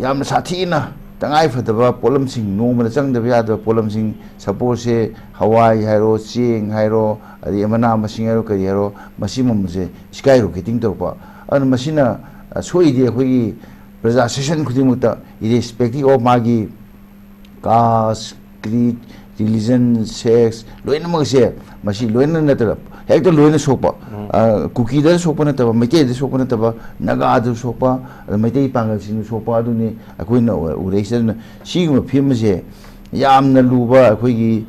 ꯌꯥꯝꯅ ꯁꯥꯊꯤꯅ ꯇꯉꯥꯏ ꯐꯗꯕ ꯄꯣꯠꯂꯝꯁꯤꯡ ꯅꯣꯡꯃꯗ ꯆꯪꯗꯕ ꯌꯥꯗꯕ ꯄꯣꯠꯂꯝꯁꯤꯡ ꯁꯄꯣꯁꯁꯦ ꯍꯋꯥꯏ ꯍꯥꯏꯔꯣ ꯆꯦꯡ ꯍꯥꯏꯔꯣ ꯑꯗꯩ ꯃꯅꯥ ꯃꯁꯤꯡ ꯍꯥꯏꯔꯣ ꯀꯔꯤ ꯍꯥꯏꯔോ ꯃꯁꯤ ꯃꯃꯜꯁꯦ ꯁ꯭ꯀꯥꯏ ꯔꯣꯀꯦꯇꯤꯡ ꯇꯧꯔꯛꯄ ꯑꯗꯨꯅ ꯃꯁꯤꯅ ꯁꯣꯏꯗꯦ ꯑꯩꯈꯣꯏꯒꯤ ꯄ꯭ꯔꯖꯥ ꯁꯦꯛꯁꯟ ꯈꯨꯗꯤꯡꯃꯛꯇ ꯏꯔꯦꯁꯄꯦꯛꯇꯤꯚ ꯑꯣꯐ ꯃꯥꯒꯤ ꯀꯥꯁ ꯀ꯭ꯔꯤꯠ ꯔꯤꯂꯤꯖꯟ ꯁꯦꯛꯁ ꯂꯣꯏꯅꯃꯛꯁꯦ ꯃꯁꯤ ꯂꯣꯏꯅ ꯅꯠꯇ꯭ꯔꯒ ꯍꯦꯛꯇ ꯂꯣꯏꯅ ꯁꯣꯛꯄ ꯀꯨꯀꯤꯗ ꯁꯣꯛꯄ ꯅꯠꯇꯕ ꯃꯩꯇꯩꯗ ꯁꯣꯛꯄ ꯅꯠꯇꯕ ꯅꯥꯒꯥꯗ ꯁꯣꯛꯄ ꯃꯩꯇꯩ ꯄꯥꯡꯒꯜꯁꯤꯡꯗ ꯁꯣꯛꯄ ꯑꯗꯨꯅꯤ ꯑꯩꯈꯣꯏꯅ ꯎꯔꯛꯏꯁꯦ ꯑꯗꯨꯅ ꯁꯤꯒꯨꯝꯕ ꯐꯤꯕꯝ ꯑꯁꯦ ꯌꯥꯝꯅ ꯂꯨꯕ ꯑꯩꯈꯣꯏꯒꯤ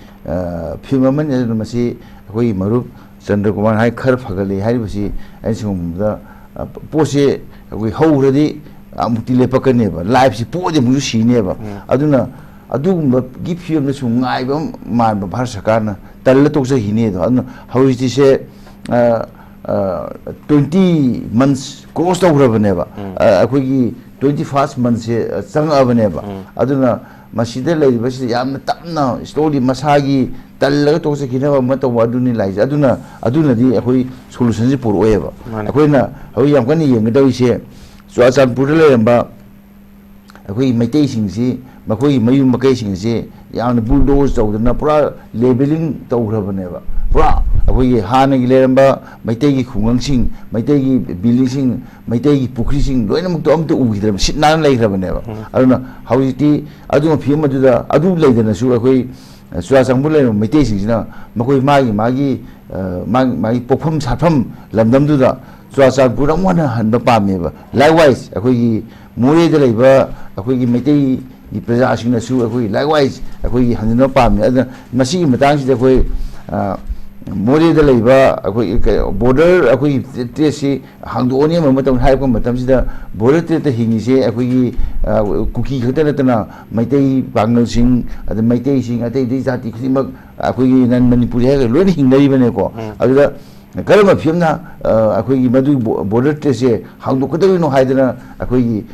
ꯐꯤꯕꯝ ꯑꯃꯅꯤ ꯑꯗꯨꯅ ꯃꯁꯤ ꯑꯩꯈꯣꯏꯒꯤ ꯃꯔꯨꯞ ꯆꯟꯗ꯭ꯔꯀꯨꯃꯥꯔ ꯍꯥꯏ ꯈꯔ ꯐꯒꯠꯂꯤ ꯍꯥꯏꯔꯤꯕꯁꯤ ꯑꯩꯅ ꯁꯤꯒꯨꯝꯕꯗ ꯄꯣꯠꯁꯦ ꯑꯩꯈꯣꯏ ꯍꯧꯔꯗꯤ ꯑꯃꯨꯛꯇꯤ ꯂꯦꯞꯄꯛꯀꯅꯦꯕ ꯂꯥꯏꯐꯁꯤ ꯄꯣꯛꯑꯗꯤ ꯑꯃꯨꯛꯁꯨ 시ꯅꯦꯕ ꯑꯗꯨꯅ ꯑꯗꯨꯒꯨꯝꯕꯒꯤ ꯐꯤꯕꯝꯗ ꯁꯨꯝ ꯉꯥꯏꯕ ꯃꯥꯟꯕ ꯚꯥꯔꯠ ꯁꯔꯀꯥꯔꯅ ꯇꯜꯂ ꯇꯣꯛꯆꯈꯤꯅꯦꯗꯣ ꯑꯗꯨꯅ ꯍꯧꯖꯤꯛꯇꯤꯁꯦ 20 months ꯀ꯭ꯔꯣꯁ ꯇꯧꯈ꯭ꯔꯕꯅꯦꯕ ꯑꯩꯈꯣꯏꯒꯤ 21st monthꯁꯦ ꯆꯪꯉꯛꯑꯕꯅꯦꯕ ꯑꯗꯨꯅ ꯃꯁꯤꯗ ꯂꯩꯔꯤꯕꯁꯤ ꯌꯥꯝꯅ ꯇꯞꯅ ꯁ꯭ꯂꯣꯂꯤ ꯃꯁꯥꯒꯤ ꯇꯜꯂꯒ ꯇꯣꯛꯆꯈꯤꯅꯕ ꯑꯃ ꯇꯧꯕ ꯑꯗꯨꯅꯤ ꯂꯥꯏꯁꯦ ꯑꯗꯨꯅꯗꯤ ꯑꯩꯈꯣꯏ ꯁꯣꯂꯨꯁꯟꯁꯤ ꯄꯨꯔꯛꯑꯣꯏꯕ ꯑꯩꯈꯣꯏꯅ ꯍꯧꯖꯤꯛ ꯌꯥꯝ ꯀꯟꯅ ꯌꯦꯡꯒꯗꯧꯔꯤꯁꯦ ꯆꯨꯔꯥꯆꯥꯟꯄꯨꯔꯗ ꯂꯩꯔꯝꯕ ꯑꯩꯈꯣꯏꯒꯤ ꯃꯩꯇꯩꯁꯤꯡꯁꯤ ꯃꯈꯣꯏꯒꯤ ꯃꯌꯨꯝ ꯃꯀꯩꯁꯤꯡꯁꯤ ꯌꯥꯝꯅ ꯕꯨꯜꯗꯣꯖ ꯇꯧꯗꯅ ꯄꯨꯔꯥ ꯂꯦꯕꯦꯂꯤꯡ ꯇꯧꯈ꯭ꯔꯕꯅꯦꯕ ꯄꯨꯔꯥ ꯑꯩꯈꯣꯏꯒꯤ ꯍꯥꯟꯅꯒꯤ ꯂꯩꯔꯝꯕ ꯃꯩꯇꯩꯒꯤ ꯈꯨꯡꯒꯪꯁꯤꯡ ꯃꯩꯇꯩꯒꯤ ꯕꯤꯜꯗꯤꯡꯁꯤꯡ ꯃꯩꯇꯩꯒꯤ ꯄꯨꯈ꯭ꯔꯤꯁꯤꯡ ꯂꯣꯏꯅꯃꯛꯇꯣ ꯑꯝꯇ ꯎꯈꯤꯗ꯭ꯔꯕ ꯁꯤꯠ ꯅꯥꯟꯅ ꯂꯩꯈ꯭ꯔꯕꯅꯦꯕ ꯑꯗꯨꯅ ꯍꯧꯖꯤꯛꯇꯤ ꯑꯗꯨꯒꯨꯝꯕ ꯐꯤꯕꯝ ꯑꯗꯨꯗ ꯑꯗꯨ ꯂꯩꯗꯅꯁꯨ ꯑꯩꯈꯣই ꯆꯨꯔꯥꯆꯥꯟꯄꯨꯔ ꯂꯩꯔꯤꯕ ꯃꯩꯇꯩꯁꯤꯡꯁꯤꯅ ꯃꯈꯣꯏ ꯃꯥꯒꯤ ꯄꯣꯛꯐꯝ ꯁꯥꯠꯐꯝ ꯂꯝꯗꯝꯗꯨꯗ ꯆꯨꯔꯥꯆꯥꯟꯄꯨꯔ ꯑꯃꯨꯛ ꯍꯟꯅ ꯍꯟꯕ ꯄꯥꯝꯃꯦꯕ ꯂꯥꯏꯛꯋꯥꯏꯁ ꯑꯩꯈꯣꯏꯒꯤ ꯃꯣꯔꯦꯗ ꯂꯩꯕ ꯑꯩꯈꯣꯏꯒꯤ ꯃꯩꯇꯩꯒꯤ ꯄ꯭ꯔꯖꯥꯁꯤꯡꯅꯁꯨ ꯑꯩꯈꯣꯏ ꯂꯥꯏꯛꯋꯥꯏꯁ ꯑꯩꯈꯣꯏꯒꯤ ꯍꯟꯖꯤꯟꯕ ꯄꯥꯝꯃꯤ ꯑꯗꯨꯅ ꯃꯁꯤꯒꯤ ꯃꯇꯥꯡꯁꯤꯗ ꯑꯩꯈꯣꯏ ꯃꯣꯔꯦꯗ ꯂꯩꯕ ꯑꯩꯈꯣꯏ ꯕꯣꯔꯗꯔ ꯑꯩꯈꯣꯏꯒꯤ ꯇ꯭ꯔꯦꯠꯁꯤ ꯍꯥꯡꯗꯣꯛꯑꯅꯤ ꯑꯃ ꯃꯇꯝ ꯍꯥꯏꯔꯛꯄ ꯃꯇꯝꯁꯤꯗ ꯕꯣꯔꯗꯔ ꯇ꯭ꯔꯦꯠꯇ ꯍꯤꯡꯉꯤꯁꯦ ꯑꯩꯈꯣꯏꯒꯤ ꯀꯨꯀꯤ ꯈꯛꯇ ꯅꯠꯇꯅ ꯃꯩꯇꯩ ꯄꯥꯡꯒꯜꯁꯤꯡ ꯑꯗ ꯃꯩꯇꯩꯁꯤꯡ ꯑꯇꯩ ꯑꯇꯩ ꯖꯥꯇꯤ ꯈꯨꯗꯤꯡꯃꯛ ꯑꯩꯈꯣꯏꯒꯤ ꯅꯟ ꯃꯅꯤꯄꯨꯔꯤ ꯍꯥꯏꯔꯒ ꯂꯣꯏꯅ ꯍꯤꯡꯅꯔꯤꯕꯅꯦꯀꯣ ꯑꯗꯨꯗ ꯀꯔꯝꯕ ꯐꯤꯕꯝꯅ ꯑꯩꯈꯣꯏꯒꯤ ꯃꯗꯨꯒꯤ ꯕꯣꯔꯗꯔ ꯇ꯭ꯔꯦꯠꯁꯦ ꯍꯥꯡꯗꯣꯛꯀꯗꯧꯔꯤꯅꯣ ꯍꯥꯏꯗꯅ ꯑꯩꯈꯣꯏꯒꯤ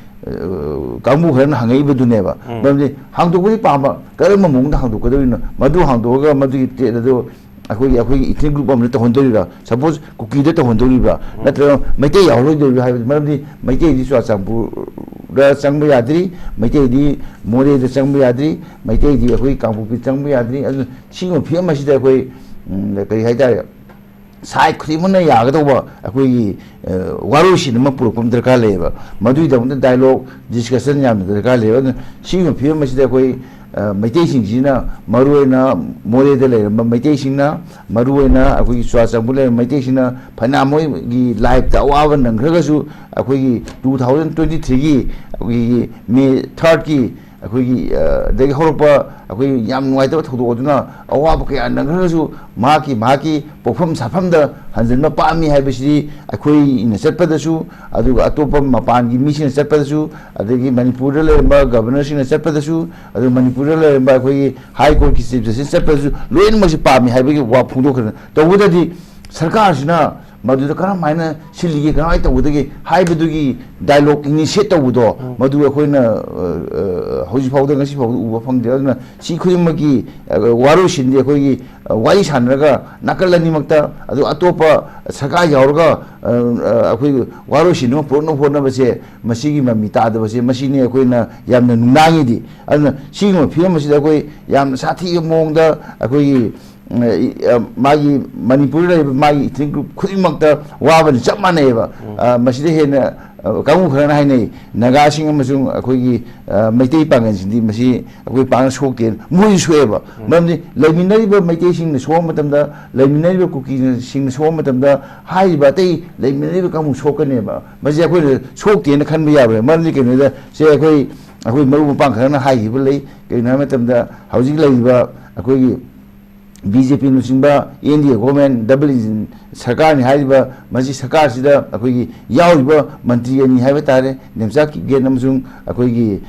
ꯀꯥꯡꯕꯨ ꯈꯔꯅ ꯍꯪꯉꯛꯏꯕꯗꯨꯅꯦꯕ ꯃꯔꯝꯗꯤ ꯍꯥꯡꯗꯣꯛꯄꯗꯤ ꯄꯥꯝꯕ ꯀꯔꯝꯕ ꯃꯑꯣꯡꯗ ꯍꯥꯡꯗꯣꯛꯀꯗꯧꯔꯤꯅꯣ ꯃꯗꯨ ꯍꯥꯡꯗꯣꯛꯑꯒ ꯃꯗꯨꯒꯤ ꯇ꯭ꯔꯦꯠ ꯑꯗꯨ ꯑꯩꯈꯣꯏꯒꯤ ꯏꯊꯅꯤꯛ ꯒ꯭ꯔꯨꯞ ꯑꯃꯗ ꯇꯧꯍꯟꯗꯧꯔꯤꯕ꯭ꯔꯥ ꯁꯄꯣꯁ ꯀꯨꯀꯤꯗ ꯇꯧꯍꯟꯗꯧꯔꯤꯕ꯭ꯔꯥ ꯅꯠꯇ꯭ꯔꯒ ꯃꯩꯇꯩ ꯌꯥꯎꯔꯣꯏꯗꯧꯔꯤꯕ꯭ꯔꯥ ꯍꯥꯏꯕꯗꯤ ꯃꯔꯝꯗꯤ ꯃꯩꯇꯩꯗꯤ ꯆꯨꯔꯥꯆꯥꯟꯄꯨꯔꯗ ꯆꯪꯕ ꯌꯥꯗ꯭ꯔꯤ ꯃꯩꯇꯩꯗꯤ ꯃꯣꯔꯦꯗ ꯆꯪꯕ ꯌꯥꯗ꯭ꯔꯤ ꯃꯩꯇꯩꯗꯤ ꯑꯩꯈꯣꯏ ꯀꯥꯡꯄꯣꯛꯄꯤ ꯆꯪꯕ ꯌꯥꯗ꯭ꯔꯤ ꯑꯗꯨꯅ ꯁꯤꯒꯨꯝꯕ ꯐꯤꯕꯝ ꯑꯁꯤꯗ ꯑꯩꯈꯣꯏ ꯀꯔꯤ ꯍꯥꯏꯇꯥꯔꯦ ꯁꯥꯏꯠ ꯈꯨꯗꯤꯡꯃꯛꯅ ꯌꯥꯒꯗꯧꯕ ꯑꯩꯈꯣꯏꯒꯤ ꯋꯥꯔꯣꯏꯁꯤꯟ ꯑꯃ ꯄꯨꯔꯛꯄ ꯑꯃ ꯗꯔꯀꯥꯔ ꯂꯩꯌꯦꯕ ꯃꯗꯨꯒꯤꯗꯃꯛꯇ ꯗꯥꯏꯂꯣꯒ ꯗꯤꯁꯀꯁꯟ ꯌꯥꯝꯅ ꯗꯔꯀꯥꯔ ꯂꯩꯌꯦꯕ ꯑꯗꯨꯅ ꯁꯤꯒꯨꯝꯕ ꯐꯤꯕꯝ ꯑꯁꯤꯗ ꯑꯩꯈꯣꯏ ꯃꯩꯇꯩꯁꯤꯡꯁꯤꯅ ꯃꯔꯨꯑꯣꯏꯅ ꯃꯣꯔꯦꯗ ꯂꯩꯔꯝꯕ ꯃꯩꯇꯩꯁꯤꯡꯅ ꯃꯔꯨꯑꯣꯏꯅ ꯑꯩꯈꯣꯏꯒꯤ ꯆꯨꯔꯥꯆꯥꯟꯄꯨꯔ ꯂꯩꯔꯝꯕ ꯃꯩꯇꯩꯁꯤꯡꯅ ꯐꯅꯌꯥꯝ ꯃꯣꯏꯒꯤ ꯂꯥꯏꯐꯇ ꯑꯋꯥꯕ ꯅꯪꯈ꯭ꯔꯒꯁꯨ ꯑꯩꯈꯣꯏꯒꯤ 2023ꯒꯤ ꯑꯩꯈꯣꯏꯒꯤ May 3ꯔꯗꯀꯤ ꯑꯩꯈꯣꯏꯒꯤ ꯗꯒꯤ ꯍꯧꯔꯛꯄ ꯑꯩꯈꯣꯏ ꯌꯥꯝ ꯅꯨꯡꯉꯥꯏꯇꯕ ꯊꯧꯗꯣꯛ ꯑꯗꯨꯅ ꯑꯋꯥꯕ ꯀꯌꯥ ꯅꯪꯈ꯭ꯔꯒꯁꯨ ꯃꯍꯥꯛꯀꯤ ꯄꯣꯛꯐꯝ ꯁꯥꯐꯝꯗ ꯍꯟꯖꯤꯟꯕ ꯄꯥꯝꯃꯤ ꯍꯥꯏꯕꯁꯤꯗꯤ ꯑꯩꯈꯣꯏꯅ ꯆꯠꯄꯗꯁꯨ ꯑꯗꯨꯒ ꯑꯇꯣꯞꯄ ꯃꯄꯥꯟꯒꯤ ꯃꯤꯁꯤꯡꯅ ꯆꯠꯄꯗꯁꯨ ꯑꯗꯒꯤ ꯃꯅꯤꯄꯨꯔꯗ ꯂꯩꯔꯝꯕ ꯒꯕꯔꯅꯔꯁꯤꯡꯅ ꯆꯠꯄꯗꯁꯨ ꯑꯗꯨꯒ ꯃꯅꯤꯄꯨꯔꯗ ꯂꯩꯔꯝꯕ ꯑꯩꯈꯣꯏꯒꯤ ꯍꯥꯏ ꯀꯣꯔꯠꯀꯤ ꯆꯤꯐ ꯖꯁꯇꯤꯁ ꯆꯠꯄꯗꯁꯨ ꯂꯣꯏꯅꯃꯛꯁꯤ ꯄꯥꯝꯃꯤ ꯍꯥꯏꯕꯒꯤ ꯋꯥ ꯐꯣꯡꯗꯣꯛꯈ꯭ꯔꯦ ꯇꯧꯕꯗꯗꯤ ꯁꯔꯀꯥꯔꯁꯤꯅ ꯃꯗꯨꯗ ꯀꯔꯝꯍꯥꯏꯅ ꯁꯤꯜꯂꯤꯒꯦ ꯀꯔꯝꯍꯥꯏꯅ ꯇꯧꯒꯗꯒꯦ ꯍꯥꯏꯕꯗꯨꯒꯤ ꯗꯥꯏꯂꯣꯒ ꯏꯅꯤꯁꯤꯌꯦꯠ ꯇꯧꯕꯗꯣ ꯃꯗꯨ ꯑꯩꯈꯣꯏꯅ ꯍꯧꯖꯤꯛ ꯐꯥꯎꯗ ꯉꯁꯤ ꯐꯥꯎꯗ ꯎꯕ ꯐꯪꯗꯦ ꯑꯗꯨꯅ ꯁꯤ ꯈꯨꯗꯤꯡꯃꯛꯀꯤ ꯋꯥꯔꯣꯏꯁꯤꯟꯗꯤ ꯑꯩꯈꯣꯏꯒꯤ ꯋꯥꯔꯤ ꯁꯥꯟꯅꯔꯒ ꯅꯥꯀꯜ ꯑꯅꯤꯃꯛꯇ ꯑꯗꯨ ꯑꯇꯣꯞꯄ ꯁꯔꯀꯥꯔ ꯌꯥꯎꯔꯒ ꯑꯩꯈꯣꯏ ꯋꯥꯔꯣꯏꯁꯤꯟ ꯑꯃ ꯄꯨꯔꯛꯅꯕ ꯍꯣꯠꯅꯕꯁꯦ ꯃꯁꯤꯒꯤ ꯃꯃꯤ ꯇꯥꯗꯕꯁꯦ ꯃꯁꯤꯅꯤ ꯑꯩꯈꯣꯏꯅ ꯌꯥꯝꯅ ꯅꯨꯡꯅꯥꯡꯉꯤꯗꯤ ꯑꯗꯨꯅ ꯁꯤꯒꯨꯝꯕ ꯐꯤꯕꯝ ꯑꯁꯤꯗ ꯑꯩꯈꯣꯏ ꯌꯥꯝꯅ ꯁꯥꯊꯤꯕ ꯃꯑꯣꯡꯗ ꯑꯩꯈꯣꯏꯒꯤ ꯃꯥꯒꯤ ꯃꯅꯤꯄꯨꯔꯗ ꯂꯩꯔꯤꯕ ꯃꯥꯒꯤ ꯏꯊꯅꯤꯛ ꯒ꯭ꯔꯨꯞ ꯈꯨꯗꯤꯡꯃꯛꯇ ꯋꯥꯕꯅ ꯆꯞ ꯃꯥꯟꯅꯩꯑꯕ ꯃꯁꯤꯗ ꯍꯦꯟꯅ ꯀꯥꯡꯕꯨ ꯈꯔꯅ ꯍꯥꯏꯅꯩ ꯅꯥꯒꯥꯁꯤꯡ ꯑꯃꯁꯨꯡ ꯑꯩꯈꯣꯏꯒꯤ ꯃꯩꯇꯩ ꯄꯥꯡꯒꯜꯁꯤꯡꯗꯤ ꯃꯁꯤ ꯑꯩꯈꯣꯏ ꯄꯥꯡꯅ ꯁꯣꯛꯇꯦ ꯃꯣꯏꯁꯨ ꯁꯣꯛꯑꯦꯕ ꯃꯔꯝꯗꯤ ꯂꯩꯃꯤꯟꯅꯔꯤꯕ ꯃꯩꯇꯩꯁꯤꯡꯅ ꯁꯣꯛꯄ ꯃꯇꯝꯗ ꯂꯩꯃꯤꯟꯅꯔꯤꯕ ꯀꯨꯀꯤꯁꯤꯡꯅ ꯁꯣꯛꯄ ꯃꯇꯝꯗ ꯍꯥꯏꯔꯤꯕ ꯑꯇꯩ ꯂꯩꯃꯤꯟꯅꯔꯤꯕ ꯀꯥꯡꯕꯨ ꯁꯣꯛꯀꯅꯦꯕ ꯃꯁꯤ ꯑꯩꯈꯣꯏꯅ ꯁꯣꯛꯇꯦꯅ ꯈꯟꯕ ꯌꯥꯔꯣꯏ ꯃꯔꯝꯗꯤ ꯀꯩꯅꯣꯗ ꯁꯦ ꯑꯩꯈꯣꯏ ꯃꯔꯨꯞ ꯃꯄꯥꯡ ꯈꯔꯅ ꯍꯥꯏꯈꯤꯕ ꯂꯩ ꯀꯩꯒꯤꯅꯣ ꯍꯥꯏꯕ ꯃꯇꯝꯗ ꯍꯧꯖꯤꯛ ꯂꯩꯔꯤꯕ ꯑꯩꯈꯣꯏꯒꯤ BJP ꯅꯆꯤꯡꯕ NDA ꯒꯣꯔꯃꯦꯟ ꯗꯕꯜ ꯏꯟꯖꯤꯟ ꯁꯔꯀꯥꯔꯅꯤ ꯍꯥꯏꯔꯤꯕ ꯃꯁꯤ ꯁꯔꯀꯥꯔꯁꯤꯗ ꯑꯩꯈꯣꯏꯒꯤ ꯌꯥꯎꯔꯤꯕ ꯃꯟꯇ꯭ꯔꯤ ꯑꯅꯤ ꯍꯥꯏꯕ ꯇꯥꯔꯦ ꯅꯦꯝꯆꯥ ꯀꯤꯞꯒꯦꯟ ꯑꯃꯁꯨꯡ ꯑꯩꯈꯣꯏꯒꯤ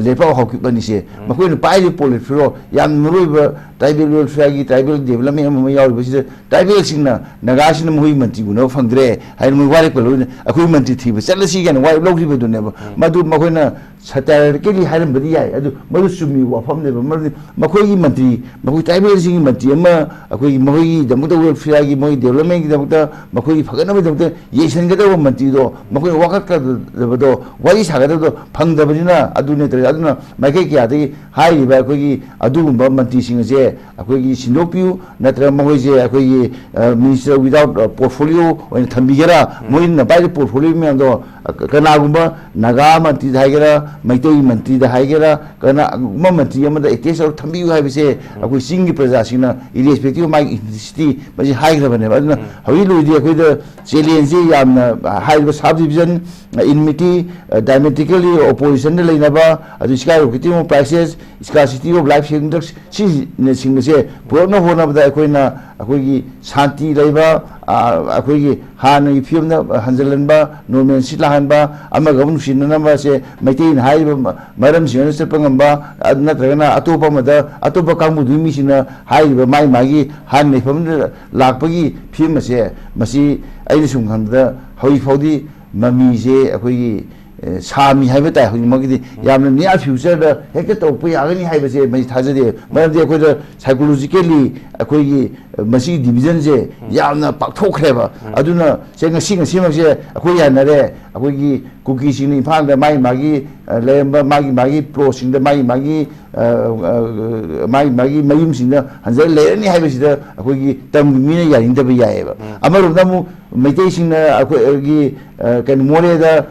ꯂꯩꯄꯥꯛ ꯍꯥꯎꯀꯤꯞ ꯑꯅꯤꯁꯦ ꯃꯈꯣꯏꯅ ꯄꯥꯏꯔꯤꯕ ꯄꯣꯂꯤꯠ ꯐꯤꯔꯣ ꯌꯥꯝꯅ ꯃꯔꯨꯑꯣꯏꯕ ꯇ꯭ꯔꯥꯏꯕꯦꯜ ꯋꯦꯜꯐꯤꯌꯔꯒꯤ ꯇ꯭ꯔꯥꯏꯕꯦꯜ ꯗꯦꯕꯂꯞꯃꯦꯟ ꯑꯃ ꯌꯥꯎꯔꯤꯕꯁꯤꯗ ꯇ꯭ꯔꯥꯏꯕꯦꯜꯁꯤꯡꯅ ꯅꯥꯒꯥꯁꯤꯡꯅ ꯃꯈꯣꯏꯒꯤ ꯃꯟꯇ꯭ꯔꯤ ꯎꯅꯕ ꯐꯪꯗ꯭ꯔꯦ ꯍꯥꯏꯅ ꯃꯣꯏ ꯋꯥꯔꯦꯞꯄ ꯂꯧꯏꯅ ꯑꯩꯈꯣꯏ ꯃꯟꯇ꯭ꯔꯤ ꯊꯤꯕ ꯆꯠꯂꯁꯤ ꯀꯥꯏꯅ ꯋꯥꯔꯦꯞ ꯂꯧꯈꯤꯕꯗꯨꯅꯦꯕ ꯃꯗꯨ ꯃꯈꯣꯏꯅ satirically hairambadi yai adu madu sumi wafam ne madu makoi gi mantri makoi tribal sing mantri ama akoi makoi damuta welfare gi moi development gi damuta makoi phagana ba damuta yesan ga da mantri do makoi wakat ka do wari saga do phangda bajina adu ne tre aduna makai kya de hai ba akoi gi adu ba mantri sing je akoi gi sindopiu natra makoi je akoi gi minister without portfolio when thambigera moi na ba portfolio me ando kana gumba naga mantri haigera maitoi mantri da haigera kana ma mantri amada etes or thambi hai bise akoi singi praja sina irrespective of my ethnicity baji haigra bane aduna hawi lu di akoi da challenge yamna high subdivision enmity diametrically opposition le na ba adu scarcity of prices scarcity of life index si ne sing se purna hona ba akoi na akoi gi shanti leiba akoi gi hana gi film na hanjalanba normal sit lahanba ama gabun sinna ba se maitin hai maram sina se pangamba adna tragana atopa mada atopa kamu dumi sina hai ba mai magi han ne pham lakpagi film se masi ai sum khamda hoi faudi mami je akoi gi sami haiba tai hoi magi yamna near future da hekta to pu yagani haiba se mai thajade maram de akoi da psychologically akoi gi masi division je yamna pakthokhreba aduna se ngasi se akoi yanare akoi gi kuki sing ni phang da mai magi lemba magi pro sing da mai magi mayum sing da hanjai le ni haiba sida akoi gi tam mi na yaring da ba yaeba amaru da mu meitei sing na akoi gi kan more da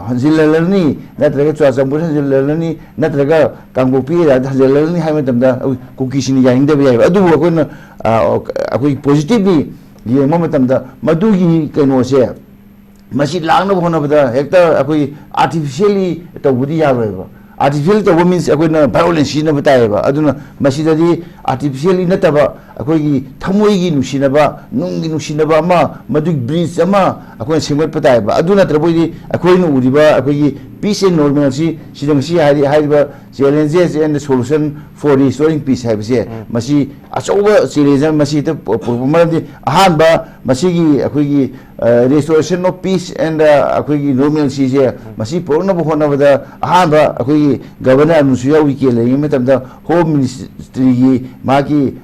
hanjilalani natraga chwa sambur hanjilalani natraga kangbopi da hanjilalani haiba tamda kuki sing yaring da ba yaeba adu akoi na akoi positively ye mo matamda madugi kaino se masi langna bhona bada hekta akoi artificially tawudi yaroeba artificial to means akoi na violence na bataeba aduna masi dadi artificially nataba akoi gi thamoi gi nusina ba nungi nusina ba ma madug bridge ama akoi single bataeba aduna traboi akoi no uriba akoi gi peace and normalcy sidang si haiba challenges and the solution for restoring peace haibse masi achoba challenge masi ta performance ahanba masi gi akoi gi restoration of peace and akoi gi normalcy je masi porna bhona bada ahanba akoi gi governor anusuya wiki le yeme tamda home ministry gi magi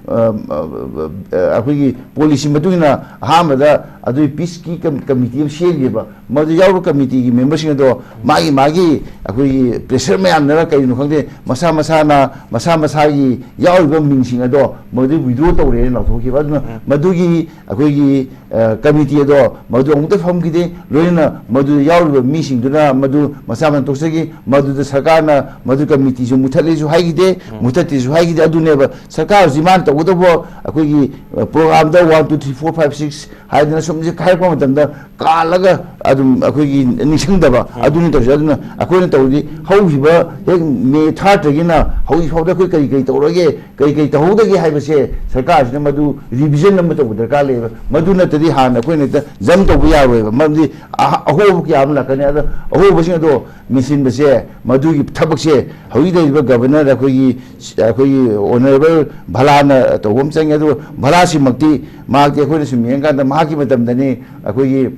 akoi gi policy matuna ahanba adu peace ki committee share ba madu yaw committee gi members do magi akoi pressure me amna kai no khangde masa gi yaw ba mingsing ado madu video to re na thoki ba madu gi akoi gi committee do madu ongta pham gi de loina madu yaw ba mising duna madu masa to segi madu da sarkar na madu committee ju muthale ju hai gi de muthati ju hai gi de adu ne ba sarkar jiman to do bo akoi gi program da 1 2 3 4 5 6 hai dina somje khai ko matamda kalaga adum akoi gi nising da ba adu ni to aduna akoi na to di hau hi ba me thar gi na hau hi hau da koi kai to roge kai to hau da gi hai ba se sarkar na madu revision number to da ka le madu na tadi han akoi ne ta jam to ya ro ba madi aho ki am la ka ne ada aho ba sing do misin ba se madu gi thabak se hau da ba governor akoi gi honorable bhalana to hom chang adu bhala si makti ma ke akoi sum yeng ka da ma ki matam da ni akoi gi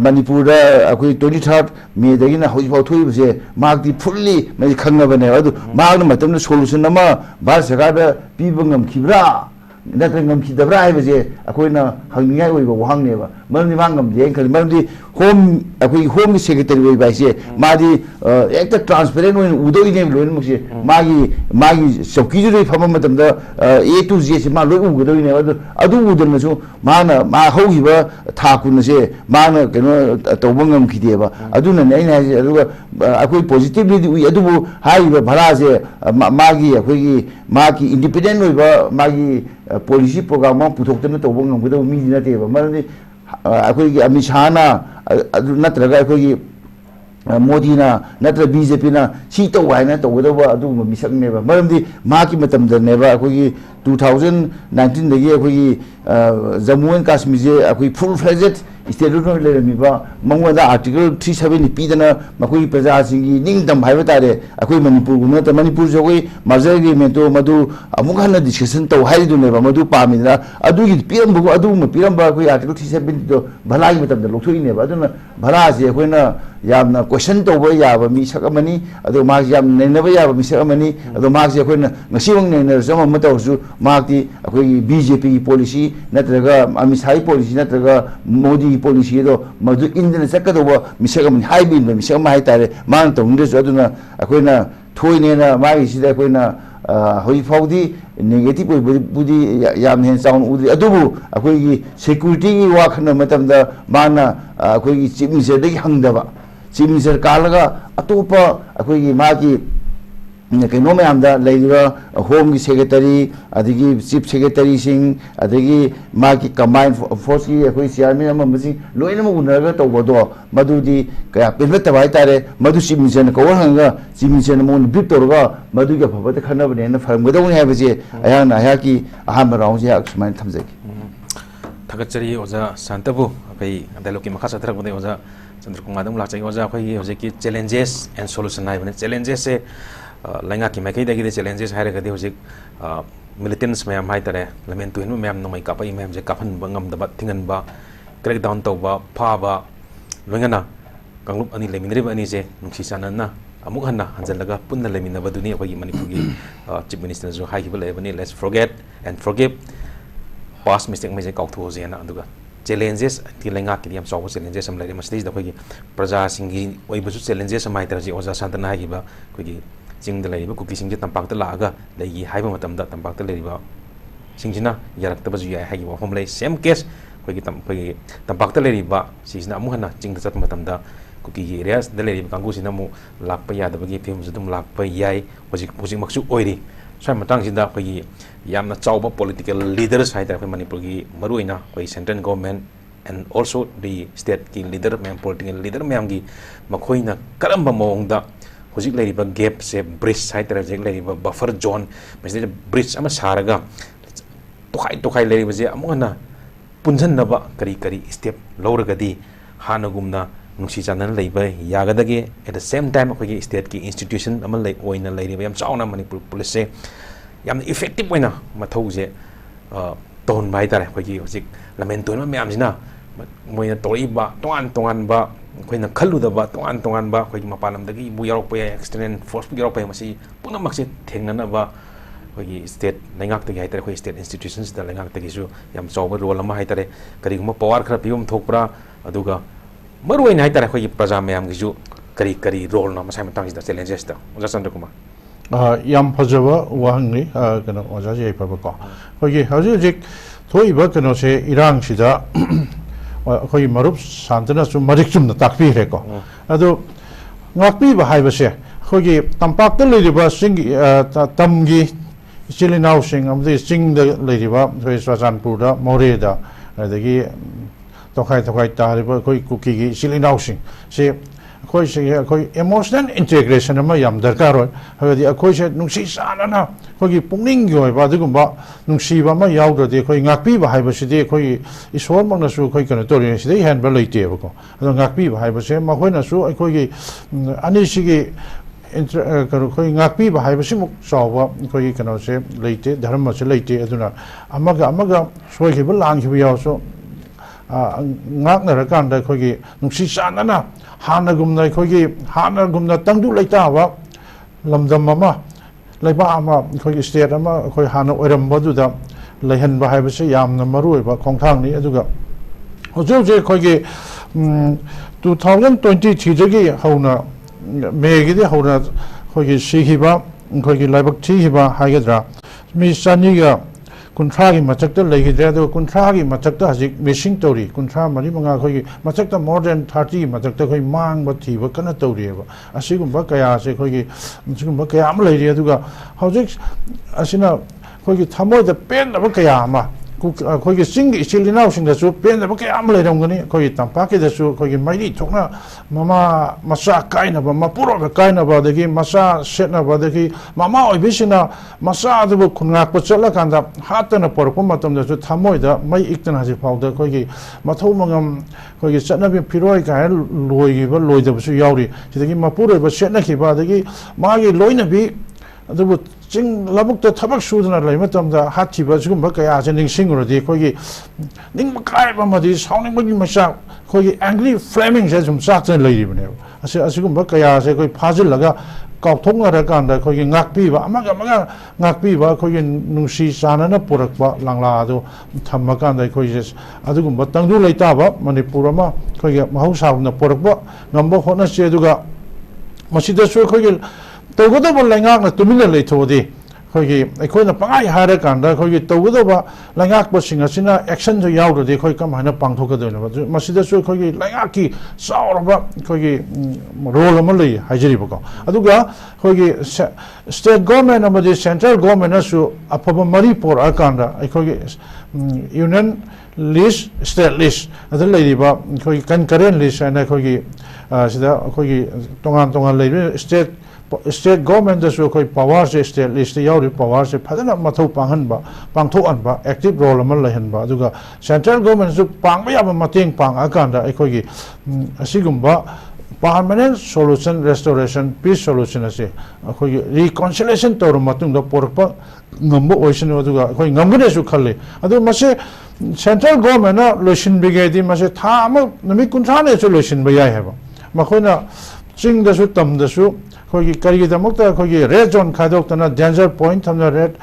Manipur akoi 23rd May dagi na hoi phau thui bse magdi fully mai khangna bane adu magna matam na solution nama bhar sarkar da piba ngam khibra natang ngam khidabra hai bse akoi na hangngai oi ba wahang ne ba marni mangam jeng khali marni home akoi home secretary oi ba se madi ekta transparent oi udoi ne loin mukse magi sauki ju phama matam da A to Z se ma loi udoi ne adu udon na so mana ma hogi ba thakun se mana keno tobangam khideba aduna ne ina je aduga akoi positively ui adubu hai ba bhala se magi magi independent oi ba magi policy program ma puthokna tobangam gudo mi dina te ba marni akoi gi amishana adu natraga akoi gi Modi na natra BJP na si to wai na to do ba adu mi sak ne ba maramdi ma ki matam da ne ba akoi 2019 dagi akoi Jammu and Kashmir je akoi full fledged state no le mi ba mangwa da article 37 pi dana makoi praja singi ning dam bhai ba tare akoi Manipur guna ta Manipur jo koi merger agreement to madu amuk hana discussion to hai du ne ba madu pa mi na adu gi piram bu adu ma piram ba akoi article 37 to bhalai matam da lothoi ne ba adu na bhala je akoi na यामना question तौब याब मिसक अमनी अदो माग याम नैनब याब मिसक अमनी अदो माग जे अखोइना ngasiwang नैनर जम म तौसु मागति अखोइ बीजेपी की पॉलिसी नत्रगा अमित शाह पॉलिसी नत्रगा मोदी की पॉलिसी दो मधु इंदन सकदोब मिसक अमनी हाइबिन मिसक अम हाइ तारे मान तौंदसु अदुना अखोइना थोइनेना मागी सिदा अखोइना हई फाउदी नेगेटिव बुदी याम हेन चाउन उदी अदुबु अखोइगी सिक्युरिटी की वाखन मतमदा माना अखोइगी चीफ मिनिस्टर दगी हंगदबा चीफ मिनिस्टर कालगा अतोपा अखोइगी मागी कहीं मैम होम की सेक्रेटरी अदगी चीफ सेक्रेटरी सिंह अदगी मागी कंबाइन फोर्स की अखोई चेयरमैन लोइनम उनरगा तौबदो मदुदी कया पिनबतबा हाइतारे मदु चीफ मिनिस्टर न कवर हंगा चीफ मिनिस्टर न मोन बिप तौरगा मदु के फबत खनबने न फरमगदौनी हाइबजे अयाना अयाकी अहाम राउंड जे सुमाइन थमजेगी थगचरी ओजा शांतबु अखै डायलॉग की मखा सत्रबने ओजा चंद्र कुमार दम लाचै ओजा अखै होजे की चैलेंजेस एंड सॉल्यूशन हाइबने चैलेंजेस से लैंगा की मैकैदगी चैलेंजेस है हजिक मिलिटेंस मैम है लमेन तुहन मैम नोई कापई मैम से काफनब थिंगनब क्रैक डाउन तब फाब लोना कांगलूप अनी लेमिनरीब अनीसे नुंसी चानना अमुक हन्ना हंजलगा पुन्ना लेमिनबदुनी अखोई मणिपुरगी चीफ मिनिस्टर हाइखिब लेबनी let's forget and forgive past mistake मैसे काउथोजेना अदुगा चैलेंजेस की लैंगा की याम चाव चैलेंजेस हम लेरे मस्तीज दखोई प्रजा सिंगी ओइबसु चैलेंजेस हम हाइतरजी ओजा शांतना हाइबा कोई चिंग लेरिबा कुकी सिंग तंपाक लागा लेगी हाइबा मतमदा तंपाक लेरिबा सिंगजिना यारक्तबजु याय हाइगी वफम ले सेम केस कोई तंपाक लेरिबा सिजना अमुहना चिंग चत मतमदा कुकी एरियास द लेरिबा कांगुसिना मु लाकपा यादबगी फिल्म जुदुम लाकपा याय होजिक मक्सु ओइरी स्वाय मतंग सिदा कोई यामना चावबा पॉलिटिकल लीडर्स हाइतर कोई मणिपुर की मरुइना कोई central government and also the state की लीडर मैम पॉलिटिकल लीडर मैम की मखोइना करंबा मओंगदा होजिक लेरिबा गैप से ब्रिज हाइतर होजिक लेरिबा बफर जोन मसिदे ब्रिज अमा सारगा तोखाई लेरिबा जे अमुना पुंजनबा करी करी स्टेप लौरगदी हानगुमना नुसी चानन लेबा यागदगे एट द सेम टाइम अखोगी स्टेट की इंस्टीट्यूशन अमा ले ओइना लेरिबा याम चावना मणिपुर पुलिस से याम इफेक्टिव ओइना मथौजे तोन बाय तारे अखोगी होजिक लमेन तोन मैमजिना मोइना तोइबा तोंगान अखोइना खल्लुदबा तोंगान अखोगी मपालमदगी बु यारokpa या एक्सटर्नल फोर्स बु यारokpa मसी पुनमक्से थेंगनबा अखोगी स्टेट लैंगाक्तगी हाइतरे अखोई स्टेट इंस्टीट्यूशंस द लैंगाक्तगीसु याम चावबा रोल अमा हाइतरे करिगुमा पावर खरा पिबम थोकप्रा अदुगा मरुइना हाइतरे अखोगी प्रजा मैमगीसु करी रोल न मसाइ मतंगसिदा चैलेंजेस द ओजा चंद्र कुमार याम फजबा वाहंगनी कनो ओजा जे फबको अखोगी हजिक थोइबा कनो से इरांग सिदा अखोई मरुप शांतना सु मरिक चुमना ताकपीरेको अदो ngakpiba haibase अखोगी तंपाक्ता लेरिबा सिंग तमगी चिलिनाउ सिंग अमदे सिंग द लेरिबा थोइ सचानपुर दा मोरे दा अदगी तोखाई तारिबा कोई कुकी की चिलिनाउ सिंग से अखोई से अखोई इमोशनल इंटीग्रेशन अमा याम दरकार होय हबदी अखोई से नुंसी सानना अखोगी पुंगनिंग gi होय बादुगुंबा नुंसीबा मा यावददि अखोई ngakpiba हाइबसिदि अखोई ईश्वर मंगनसु अखोई कनो तोरि सिदि हेनबा लैतेबको अदो ngakpiba हाइबसे मखोइनसु अखोगी अनिसिगी कनो अखोई ngakpiba हाइबसिमु चावबा अखोई कनो से लैते धर्म से लैते अदुना अमगा सोइखिबा लांखिबा यावसो ngaknarakanदा अखोगी नुंसी सानना हानगुमना अखोगी हानगुमना तंगदु लैताबा लमदम अमा लैबा अमा अखोगी स्टेट अमा अखोई हाना ओइरमबदुदा लैहनबा हाइबसे यामना मरुइबा खोंथांनि अदुगा होजोजे अखोगी 2023 दगी हौना मेगिदि हौना अखोगी सिहिबा अखोगी लाइबक थिहिबा हाइगद्रा मी सानिगा कुंथ्रा की मचकता लेगिद्रे अदो कुंथ्रा की मचकता हजिक मिसिंग तौरी कुंथ्रा मरी मंगा खोगी मचकता मोर देन 30 की मचकता खोई मांग थीब कना तौरीबा असिगुंबा कया से खोगी असिगुंबा कया अम लेरि अदुगा हजिक असिना खोगी थमोइदा पेनबा कया अमा खोगी सिंग इचिलिनाउ सिंगदसु पेनबा कया अम लेरंगनी खोगी तंपाकेदसु खोगी मैरी थोकना ममा मसा काइनबा मपुरोबा काइनबा दगी मसा सेटनबा दगी ममा ओइबिसिना मसा अदुबु खुनगाकप चलकांदा हातना परपम मतमदसु थमोइदा मै इक्तन हाजि फाउदा खोगी मथौ मंगम खोगी चटनबि फिरोय काय लोइगिबा लोइदबसु याउरी सिदगी मपुरोबा सेटनखिबा दगी मागी लोइनबि ꯑꯗꯨꯕꯨ ꯆꯤꯡ ꯂꯧꯕꯨꯛꯇ ꯊꯕꯛ ꯁꯨꯗꯨꯅ ꯂꯩꯕ ꯃꯇꯝꯗ ꯍꯥꯠꯈꯤꯕ ꯑꯁꯤꯒꯨꯝꯕ ꯀꯌꯥꯁꯦ ꯅꯤꯡꯁꯤꯡꯉꯨꯔꯗꯤ ꯑꯩꯈꯣꯏꯒꯤ ꯅꯤꯡꯕ ꯀꯥꯏꯕ ꯑꯃꯗꯤ ꯁꯥꯎꯅꯤꯡꯕꯒꯤ ꯃꯆꯥꯛ ꯑꯩꯈꯣꯏꯒꯤ ꯑꯦꯡꯒ꯭ꯔꯤ ꯐ꯭ꯂꯦꯃꯤꯡꯁꯦ ꯁꯨꯝ ꯆꯥꯛꯇꯅ ꯂꯩꯔꯤꯕꯅꯦꯕ ꯑꯁꯤꯒꯨꯝꯕ ꯀꯌꯥꯁꯦ ꯑꯩꯈꯣꯏ ꯐꯥꯖꯤꯜꯂꯒ ꯀꯥꯎꯊꯣꯛꯅꯔꯀꯥꯟꯗ ꯑꯩꯈꯣꯏꯒꯤ ꯉꯥꯛꯄꯤꯕ ꯑꯃꯒ ꯑꯃꯒ ꯉꯥꯛꯄꯤꯕ ꯑꯩꯈꯣꯏꯒꯤ ꯅꯨꯡꯁꯤ ꯆꯥꯟꯅꯅ ꯄꯨꯔꯛꯄ ꯂꯪꯂꯥ ꯑꯗꯨ ꯊꯝꯃꯀꯥꯟꯗ ꯑꯩꯈꯣꯏꯁꯦ ꯑꯗꯨꯒꯨꯝꯕ ꯇꯪꯗꯨ ꯂꯩꯇꯥꯕ ꯃꯅꯤꯄꯨꯔ ꯑꯃ ꯑꯩꯈꯣꯏꯒꯤ ꯃꯍꯧꯁꯥꯒꯨꯝꯅ ꯄꯨꯔꯛꯄ ꯉꯝꯕ ꯍꯣꯠꯅꯁꯤ ꯑꯗꯨꯒ ꯃꯁꯤꯗꯁꯨ ꯑꯩꯈꯣꯏꯒꯤ ꯇꯧꯒꯗꯕ ꯂꯩꯉꯥꯛꯅ ꯇꯨꯃꯤꯟꯅ ꯂꯩꯊꯣꯛꯑꯗꯤ ꯑꯩꯈꯣꯏꯒꯤ ꯑꯩꯈꯣꯏꯅ ꯄꯪꯍꯥꯏ ꯍꯥꯏꯔꯀꯥꯟꯗ ꯑꯩꯈꯣꯏꯒꯤ ꯇꯧꯒꯗꯕ ꯂꯩꯉꯥꯛꯄꯁꯤꯡ ꯑꯁꯤꯅ ꯑꯦꯛꯁꯟꯁꯨ ꯌꯥꯎꯗ꯭ꯔꯗꯤ ꯑꯩꯈꯣꯏ ꯀꯃꯥꯏꯅ ꯄꯥꯡꯊꯣꯛꯀꯗꯣꯏꯅꯣ ꯃꯁꯤꯗꯁꯨ ꯑꯩꯈꯣꯏꯒꯤ ꯂꯩꯉꯥꯛꯀꯤ ꯆꯥꯎꯔꯕ ꯑꯩꯈꯣꯏꯒꯤ ꯔꯣꯜ ꯑꯃ ꯂꯩ ꯍꯥꯏꯖꯔꯤꯕꯀꯣ ꯑꯗꯨꯒ ꯑꯩꯈꯣꯏꯒꯤ ꯁ꯭ꯇꯦꯠ ꯒꯣꯔꯃꯦꯟ ꯑꯃꯗꯤ ꯁꯦꯟꯇ꯭ꯔꯦꯜ ꯒꯣꯔꯃꯦꯟꯅꯁꯨ ꯑꯐꯕ ꯃꯔꯤ ꯄꯣꯔꯛꯑꯀꯥꯟꯗ ꯑꯩꯈꯣꯏꯒꯤ ꯌꯨꯅꯤꯌꯟ ꯂꯤꯁ ꯁ꯭ꯇꯦꯠ ꯂꯤꯁ ꯑꯗ ꯂꯩꯔꯤꯕ ꯑꯩꯈꯣꯏꯒꯤ ꯀꯟꯀꯔꯦꯟ ꯂꯤꯁ ꯍꯥꯏꯅ ꯑꯩꯈꯣꯏꯒꯤ ꯁꯤꯗ ꯑꯩꯈꯣꯏꯒꯤ ꯇꯣꯉꯥꯟ ꯇꯣꯉꯥꯟ ꯂꯩꯔꯤꯕ state government dasu koi power se state list yauri power se phadana mathau pangthokhanba active role ama laihanba aduga central government su pangba yaba mateng pang akanda aikoi gi asigumba permanent solution restoration peace solution ase akoi reconciliation tor matung da porpa ngambo oisin aduga akoi ngamgune su khalle adu mase central government na loisin bigedi mase tha ama nami kunthra ne su loisin ba yai haba makhona ching da su tam da su kogi kari da mukta kogi red zone khaidok na danger point thamna red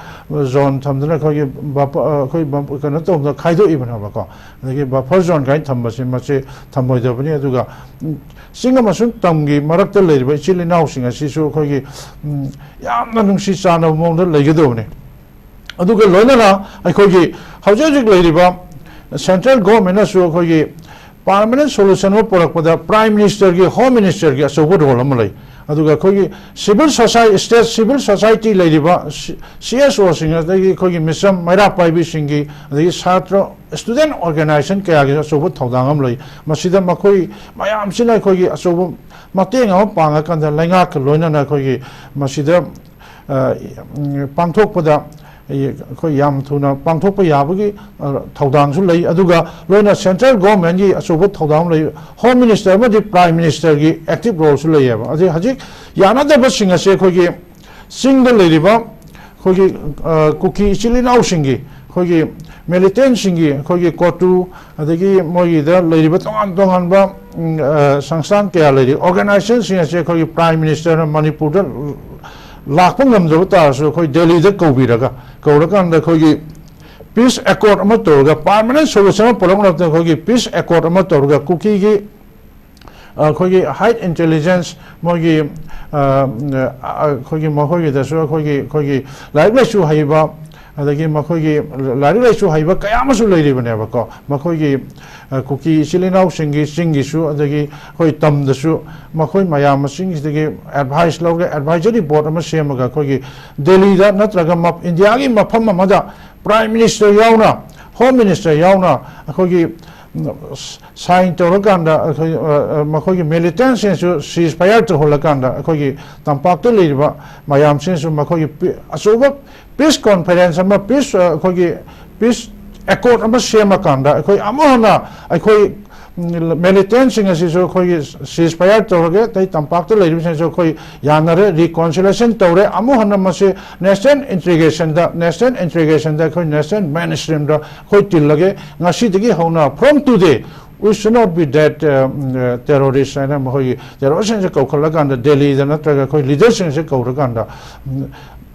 zone thamna kogi koi kana to na khaido ibana ba ko agi buffer zone kai thamba se mase thamboi da bani aduga singa masun tamgi marakta leiba chili naw singa sisu kogi yamna nungsi chana mongda leigedo ne aduga loinana kogi haujuk leiba central government su kogi permanent solution mo porakpada prime minister gi home minister gi so good role amlai aduga kogi civil society state civil society leiba CSO singa dagi kogi misam maira paibi singi dagi chhatra student organization kaya gi so good thodang amlai masida makoi mayam sina kogi so mateng am panga kan da lainga ka loina na kogi masida pangthokpada koi yam thuna pangthokpa yabagi thodang su lei aduga loina central government gi asoba thodang lei home minister ma di prime minister gi active role su lei ya adi haji yana da ba singa se koi gi single lei ba koi gi kuki chilin au singi koi gi militant singi koi gi kotu adagi moi da lei ba tongan ba sangsang kya lei organization singa se koi gi prime minister manipur da lakpa ngamjaba tarsu koi delhi da kobiraga kawrakanda kogi peace accord ama torga permanent solution polong ta kogi peace accord ama torga kuki gi kogi high intelligence mogi kogi mogi da so kogi like su haiba adagi makogi lari su haiba kayama su leiri bane ba ko makogi kuki silinau singi su adagi koi tam da su makoi mayam singi dagi advice lawga advisory board ama semaga kogi delhi da natraga map india gi mafam amada prime minister yauna home minister yauna kogi sign toraganda makogi militant sensu ceasefire to holakanda kogi tampak to leiba mayam sensu makogi asoba peace conference ama peace kogi peace accord ama semakanda koi amona koi militant singa sisu koi ceasefire torage tai tampak to leiba sensu koi yanare reconciliation tore amohana mase national integration da koi national mainstream da koi tilage ngasi digi hauna from today we should not be that terrorists and terrorists se kaukhalaga Delhi da natraga koi leaders se kauraganda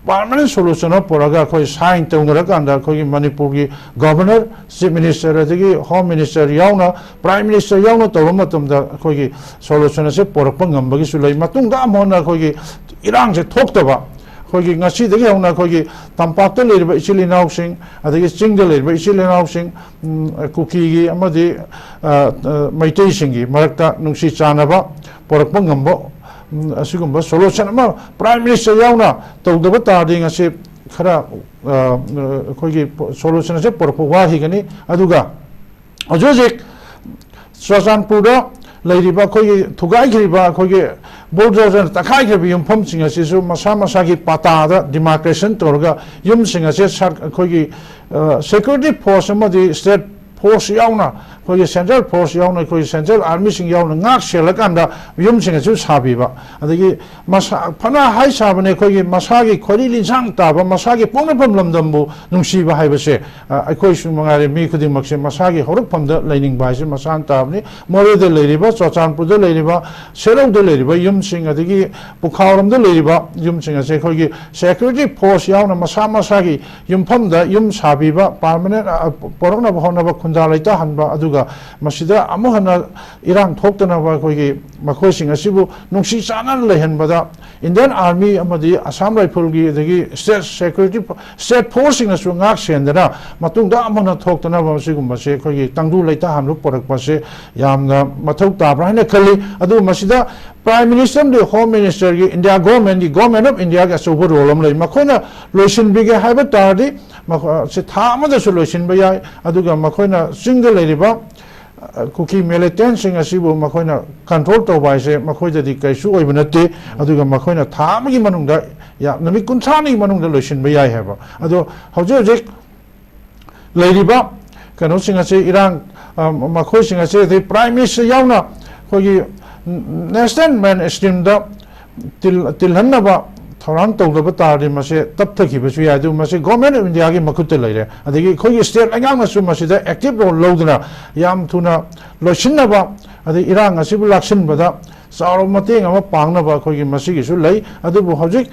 permanent solution poraga koi sign tongrakanda koi manipur gi governor chief minister adagi home minister yauna prime minister yauna tawmatumda koi gi solution se porakpa ngambagi sulai matungda amona koi gi irang se thoktaba kogi ngasi dagi hauna kogi tampak ta leiba ichili naw sing adagi chingda leiba ichili naw sing kuki gi amadi maitei singi marakta nungsi chanaba porakpa ngambo asigumba solution ama prime minister yauna tawdaba tardi ngasi khara kogi solution se porakpa wahi gani aduga ajojik Sasanpura leiriba kogi thugai khiriba kogi border takai khiriba yumpham singa sisu masa gi pata da demarcation torga yum singa se kogi security force amadi state force yauna कोई central force यावना कोई central army Singh यावना ngak selakanda yum singa chu sabiba adagi masa phana hai sabane kogi masagi khori linsang ta ba masagi pongna pam lamdambu nungsi ba hai base akoi su mangare mi khudi makse masagi horuk pamda lining ba se masan ta ni more de leriba chochanpur de leriba serau de leriba yum sing adagi pukhawram de leriba yum singa se kogi security force yauna masa masagi yum phamda yum sabiba permanent porona bahona ba khunda laita hanba aduga masida amuhana irang thokna ba kogi makhoi sing asibu nungsi chanan lehenbada Indian Army amadi Assam Rifle gi dagi state security state force sing asu ngak sendana matungda amana thokna ba sigumba se kogi tangdu leita hamlu porak pa se yamna mathau ta bra hina khali adu masida Prime Minister the Home Minister gi India government the government of India ga super role am lei makhoina lotion bige haiba tardi se tha amada solution ba yai aduga makhoina single leriba kuki militant sing asibu makhoina control to bai se makhoida di kaisu oi banate aduga makhoina tham gi manungda ya nami kunthani manungda lotion ba yai haba ado hoje hoje leiriba kano sing ase irang makhoi sing ase the prime minister yauna khogi national man esteem da tilhanna ba thorang to da tari mase tap thaki ba su ya du mase government of India gi makut leire adagi khoi state angang na su mase da active role lodna yam thuna losinna ba adi irang asibu laksin bada sauro mate ngama pangna ba khoi gi mase gi su lei adu bu hojik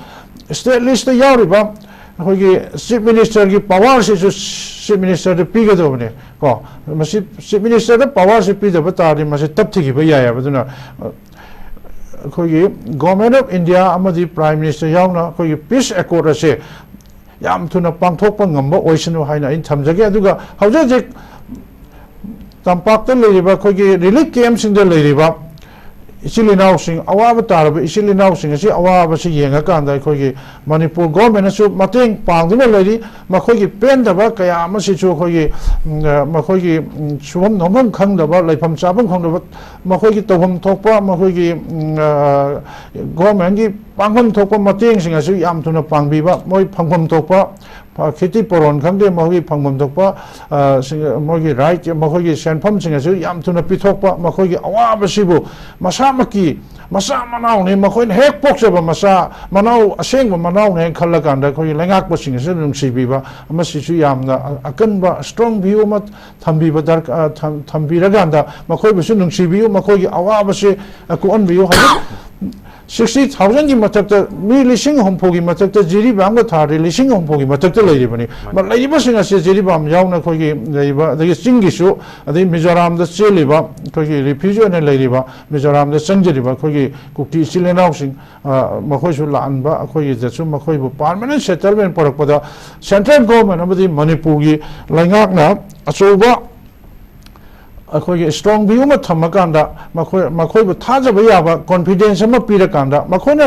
state list da yari ba khoi gi chief minister gi power se su chief minister de piga do ne ko mase chief minister da power se pi da ba tari mase tap thaki ba ya ba duna kogi government of India amadi prime minister yauna kogi peace accord ase yam thuna pangthokpa ngamba oisanu haina in thamjage aduga hauja je tampak ta leriba kogi relief camp sing de leriba isilinaw sing awaba taraba isilinaw sing ase awaba se yenga kanda kogi Manipur government asu mateng pangduna leri makhogi pendaba kaya amasi chu kogi makhogi subam nomam khangdaba laifam chabam khangdaba makhogi tawham thokpa makhogi government gi pangham thokpa mateng sing asu yam thuna pangbiba moi phangpham thokpa kheti poron khangde mogi phangpham thokpa mogi right mogi senpham sing asu yam thuna pithokpa makhogi awaba sibu masamaki masa manau ne makhoin hek pokchaba masa manau aseng manau ne khalakanda khoi lengak pasing se nungsibiba amasi su yamna akanba strong view mat thambiba dar thambiraganda makhoi bisu nungsibiu makhogi awaba se aku on view ha 60,000 की मतलब मी लिसिंग हमपोगी मतलब जीरी balm को थारे लिसिंग हमपोगी मतलब लेरी बनी मत लेरी बस इंगा से जीरी बाम जाओ ना कोई लेरी बा देखिए सिंगी शो अभी मिजोरम द चेली बा कोई रिफ्यूजी ने लेरी बा मिजोरम द संजरी बा कोई कुकी सिले नाउसिंग मखोई शो लान बा कोई जैसो मखोई बो परमानेंट सेटलमेंट पर पदा सेंट्रल गवर्नमेंट अभी मणिपुर की लंगाक ना अचोबा अखोई स्ट्रॉन्ग व्यू में थमकांदा मखोई बो थाजबा याबा कॉन्फिडेंस में पीरकांदा मखोना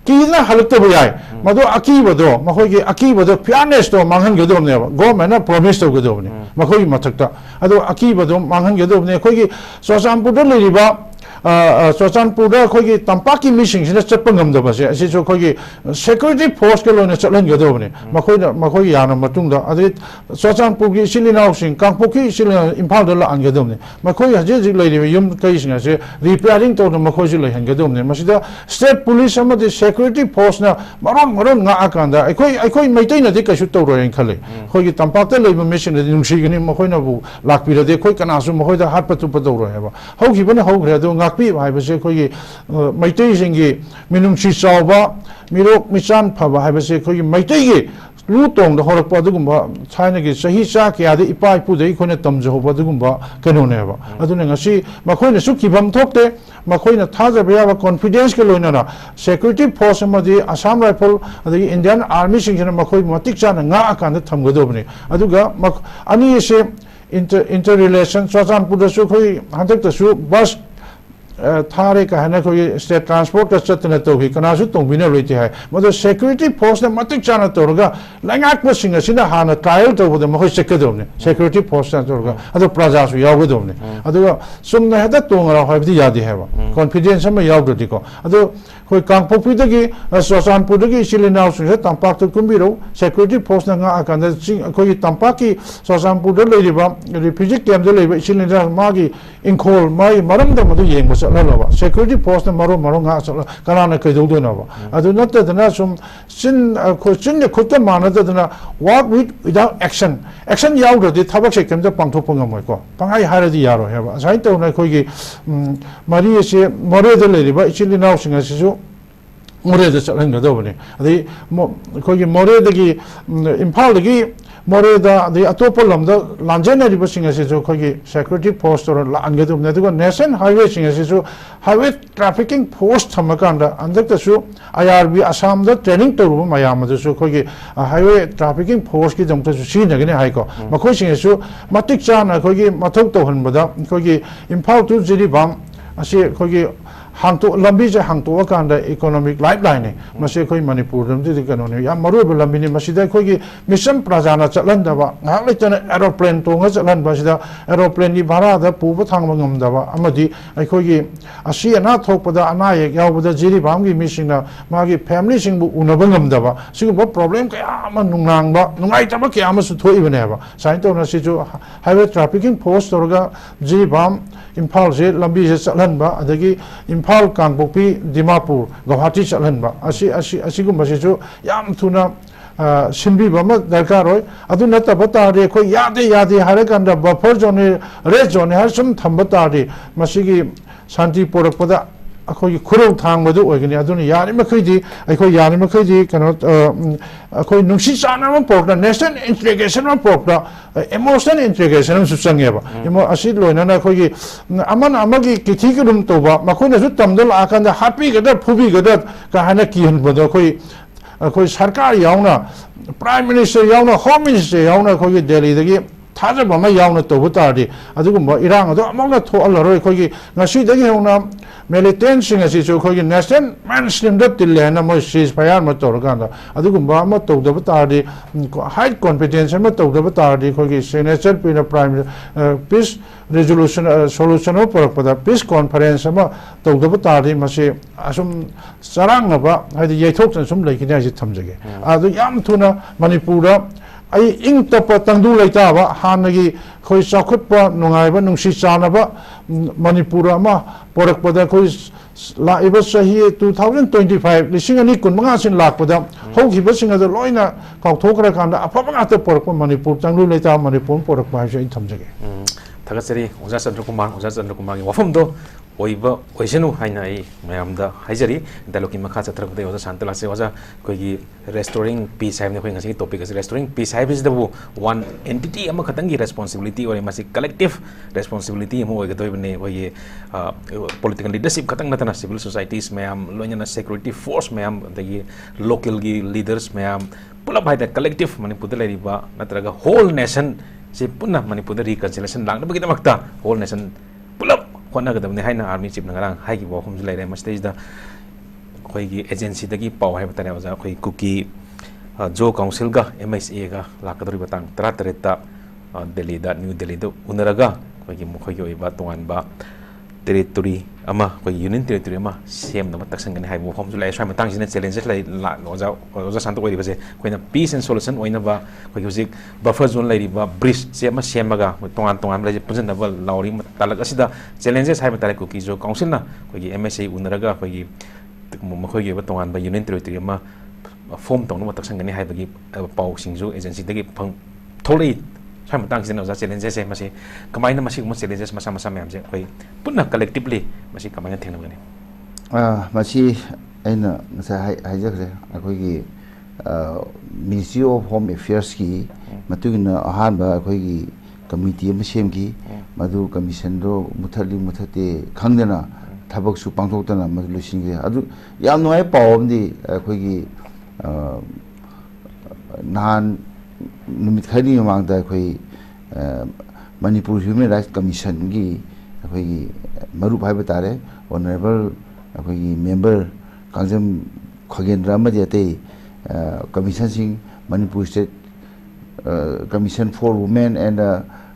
कीना हलक्तबा याय मदो अकीबदो मखोई अकीबदो फेयरनेस तो मांगहन गदोबने गवर्नमेंट प्रॉमिस तो गदोबने मखोई मथकता अदो अकीबदो मांगहन गदोबने खोई सोसामपुर लेरिबा सोचानपुर अखोई तंपाकी मिसिंग सिना चप्पा ngамदबसे असिसो खोई सिक्योरिटी फोर्स के लोने चलन गदोबने मखोई याना मतुंगदा अदि सोचानपुर की सिलिनाउ सिंग कांगपोकी सिलिना इंफाल दला अनगदोबने मखोई हजे जि लेरिबे युम कई सिंगा से रिपेयरिंग तो मखोई जि लेहन गदोबने मसिदा स्टेट पुलिस अमदि सिक्योरिटी फोर्स ना मरन nga akanda अखोई मैतै नदि कसु तौरोयन खले खोई तंपाकते लेबे मिसिंग दि नुंसिगनि मखोई नबु लाकपिरदे खोई कनासु मखोई दा हात पतु पतौरो हेबा हौखिबने हौग्रे दो ngakpi haibase khoi maitai singi minungsi chawba mirok michan phaba haibase khoi maitai gi lu tong da horak pa dugumba chaina gi sahi cha kya de ipai pu dei khone tamjo ba dugumba kanu ne ba adune ngasi makhoi ne su kibam thokte makhoi na thaja ba ba confidence ke loina na security force ma di Assam Rifle adi Indian Army singena makhoi matik chana nga akan da thamgodobni aduga ani se interrelation sojan pu da su khoi hantak ta su bus थारे का है ना कोई state transport का चतने तो भी कनासु तो भी नहीं रहती है मतलब सिक्योरिटी फोर्स ने मत जाना तो होगा लंगाक में सिंह सिंह हाना ट्रायल तो बोले मखोई सिक्योरिटी सिक्योरिटी फोर्स ने तो होगा अदो प्रजासु याव दोने अदो सुमने है तो तोंगरा है भी याद है वो कॉन्फिडेंस में याव दो दिको अदो कोई कांगपोपी दगी सोसानपुर दगी सिलिनाउ सिंह तंपाक तो कुंबीरो सिक्योरिटी फोर्स ने आकांद कोई तंपाक की सोसानपुर दे लेबा रिफ्यूजी कैंप दे लेबा सिलिना मागी इंखोल माई मरम दे मदु येंग बस लवा सिक्योरिटी फोर्स ने मरो मरो nga so kana kai do do na ba adu not da sum sin question khut ma na da work without action yaw do thabak se kem da pang thop ngam moi ko pangai ha ra di ya ro he ba sai to na khoi gi mari se more de le ba ichili naw singa se su more de chalang da do ne adi khoi gi more de gi imphal de gi more da the atopolam da lanjana riba singa se jo khoi security post or anga dum ne ko nation highway singa se jo highway trafficking post thamakanda andak ta su IRB Assam da training to ru mayam da su khoi highway trafficking post ki jam ta su si na ne hai ko ma khoi singa su matik cha na khoi mathok to han bada khoi imphal to jiribam ase khoi hangto lambi je hangto akanda economic lifeline ne mase khoi manipur ram ti kano ne ya maru be lambi ne masida khoi gi mission prajana chalan da ba ngak le chana aeroplane to nga chalan ba sida aeroplane ni bhara da pu ba thang ngam da ba amadi ai khoi gi asi ana thok pada ana ye yaw bada jiri bam gi mission na ma gi family sing bu unaba ngam da ba sigu ba problem ka ma nungang ba nungai ta ba kya ma su thoi bane ba sai to na si ju highway trafficking post orga jiri bam imphal je lambi je chalan ba adagi imphal kangpokpi dimapur guwahati chalan ba asi gum base jo yam thuna simbi ba ma darkar hoy adu nata bata re ko yade hare kanda buffer zone red zone har sum thambata re masigi shanti porak pada akhoi khurau thang badu oigani aduni yani makhidi akhoi yani makhidi kano akhoi nungsi chana ma porta national integration ma porta emotional integration su sangeba emo asid loina na akhoi aman amagi kithi rum to ba makhoi su tamdol akanda happy gada phubi gada ka hana ki han bado akhoi sarkar yauna prime minister yauna home minister yauna akhoi delhi dagi थाजा बमा यावना तो बतारी अदुगुम इरांग अदु अमंगा थो अलरो खोगी ngasi dagi hona militant sing asi so खोगी national mainstream da tille na mo cease fire ma tor ganda अदुगुम ma to da बतारी high competence ma to da बतारी खोगी senator pina prime peace resolution solution o por pada peace conference ma to da बतारी mase asum sarang ba hadi yethok sum leikini asi thamjage adu yam thuna manipura ai ing tapa tangdu leita ba hanagi khoi sakhut pa nungai ba nungsi chana ba manipura ma porak pada khoi la iba sahi 2025 lisingani kun manga sin lak pada ho gi ba singa da loina ka thokra kan da apa ba ta porak pa manipur tangdu leita manipur porak pa sai thamjage thagatsari oja chandra kumar gi wafam do oiba oisenu haina ai mayamda haijari daloki makha chatrak de oja santala se oja koigi restoring peace haibne khoi ngasi topic is restoring peace haib is the one entity ama khatangi responsibility or masi collective responsibility mo oiga toibne oye political leadership khatang natana civil societies mayam loina security force mayam the local gi leaders mayam pula bhai the collective manipur de leriba natraga whole nation se punna manipur de reconciliation lang na makta whole nation pula khona ga damne haina army chief nangarang hai gi bo khum jilai re mastage da khoi gi agency da gi paw hai batane waja khoi kuki jo council ga MSA ga lakadori batang tara delhi da new delhi do unaraga khoi gi mukhoi gi ba tongan ba territory ama khoi union territory ama sem na taksang gani hai bo khum jilai sai matang jine challenges lai la oja santo oi base khoina peace and solution oina ba khoi gi buffer zone lai ba bridge se ama semaga tongan lai punjan da lauri talak asida challenges hai matare kuki jo council na khoi gi MSA unaraga khoi gi khoi gi ba tongan ba union territory ama form tong no taksang gani hai ba gi pau singju agency da gi phang tholei sai matang jine oja challenges se masi kamaina masi mo challenges masa myam je khoi punna collectively masi kamaina thengna gani masi aina nasa haijakre akoi gi Ministry of Home Affairs ki matugina ahan ba akoi gi committee ma sem ki madu commission do muthate khangdena thabak su pangthokdana madu lusingge adu yam noi pawmdi akoi gi nan numit khani mangda akoi Manipur Human Rights Commission gi akoi gi maru bhai batare honorable akhoi member kangjam khogendra amadi atei commission sing Manipur State Commission for Women and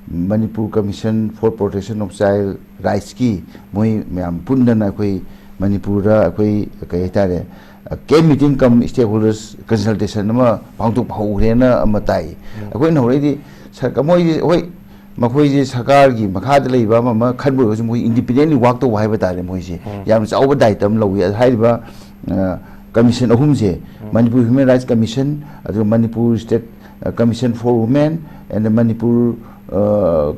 Manipur Commission for Protection of Child Rights ki moi myam pundana akhoi Manipur ra akhoi kai tare ke meeting kam stakeholders consultation ma pangtuk hogrena amatai akhoi na horedi sarkamoi hoi makhoi ji sarkar gi makhad leiba ma khanbu ga moi independently work to wai batare moi ji yam chauba daitam lowi haiba commission ahum je Manipur Human Rights Commission adu Manipur State Commission for Women and the Manipur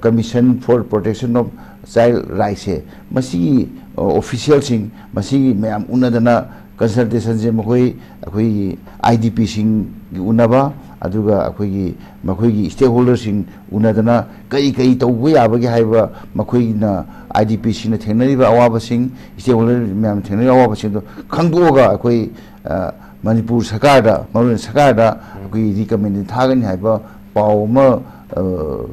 Commission for Protection of Child Rights masi official sing masi mayam unadana consultation je akhoi IDP sing gi unaba aduga akhoi stakeholders sing unadana kai tawbu yaba gi haiba makhoi na IDP sing na thenariba awaba sing stakeholders mayam thenari awaba sing do khangdoga akhoi Manipur Sarkar da Marun Sarkar da akhoi recommend thagani haiba pawma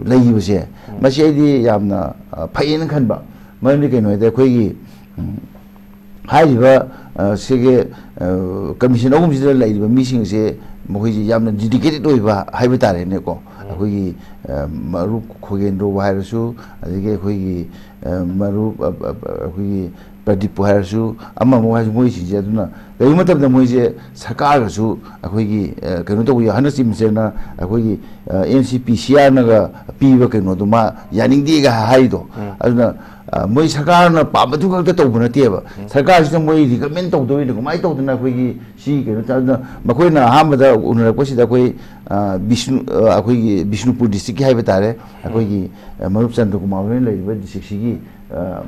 leibase masi di yamna phain khanba mani kaino da akhoi haiba sege commission ogum sida laiba meeting se mohiji yamna dedicated oiba haiba tare ne ko akhoi maru khogendo waharasu adege akhoi maru akhoi Pradip Harasu ama mohai moisi je aduna kai matab da moise sarkar ga su akhoi gi kaino to ya hanasi misena akhoi gi NCPCR na ga piba kaino do ma yaning di ga haido aduna moi sarkar na pabadu ga to buna teba sarkar si moi recommend to do ni mai to na akhoi gi si kaino ta makoi na hamada unra ko si da koi akhoi gi Bishnupur district gi haiba tare akhoi gi Marup Chandra Kumar ne leiba district gi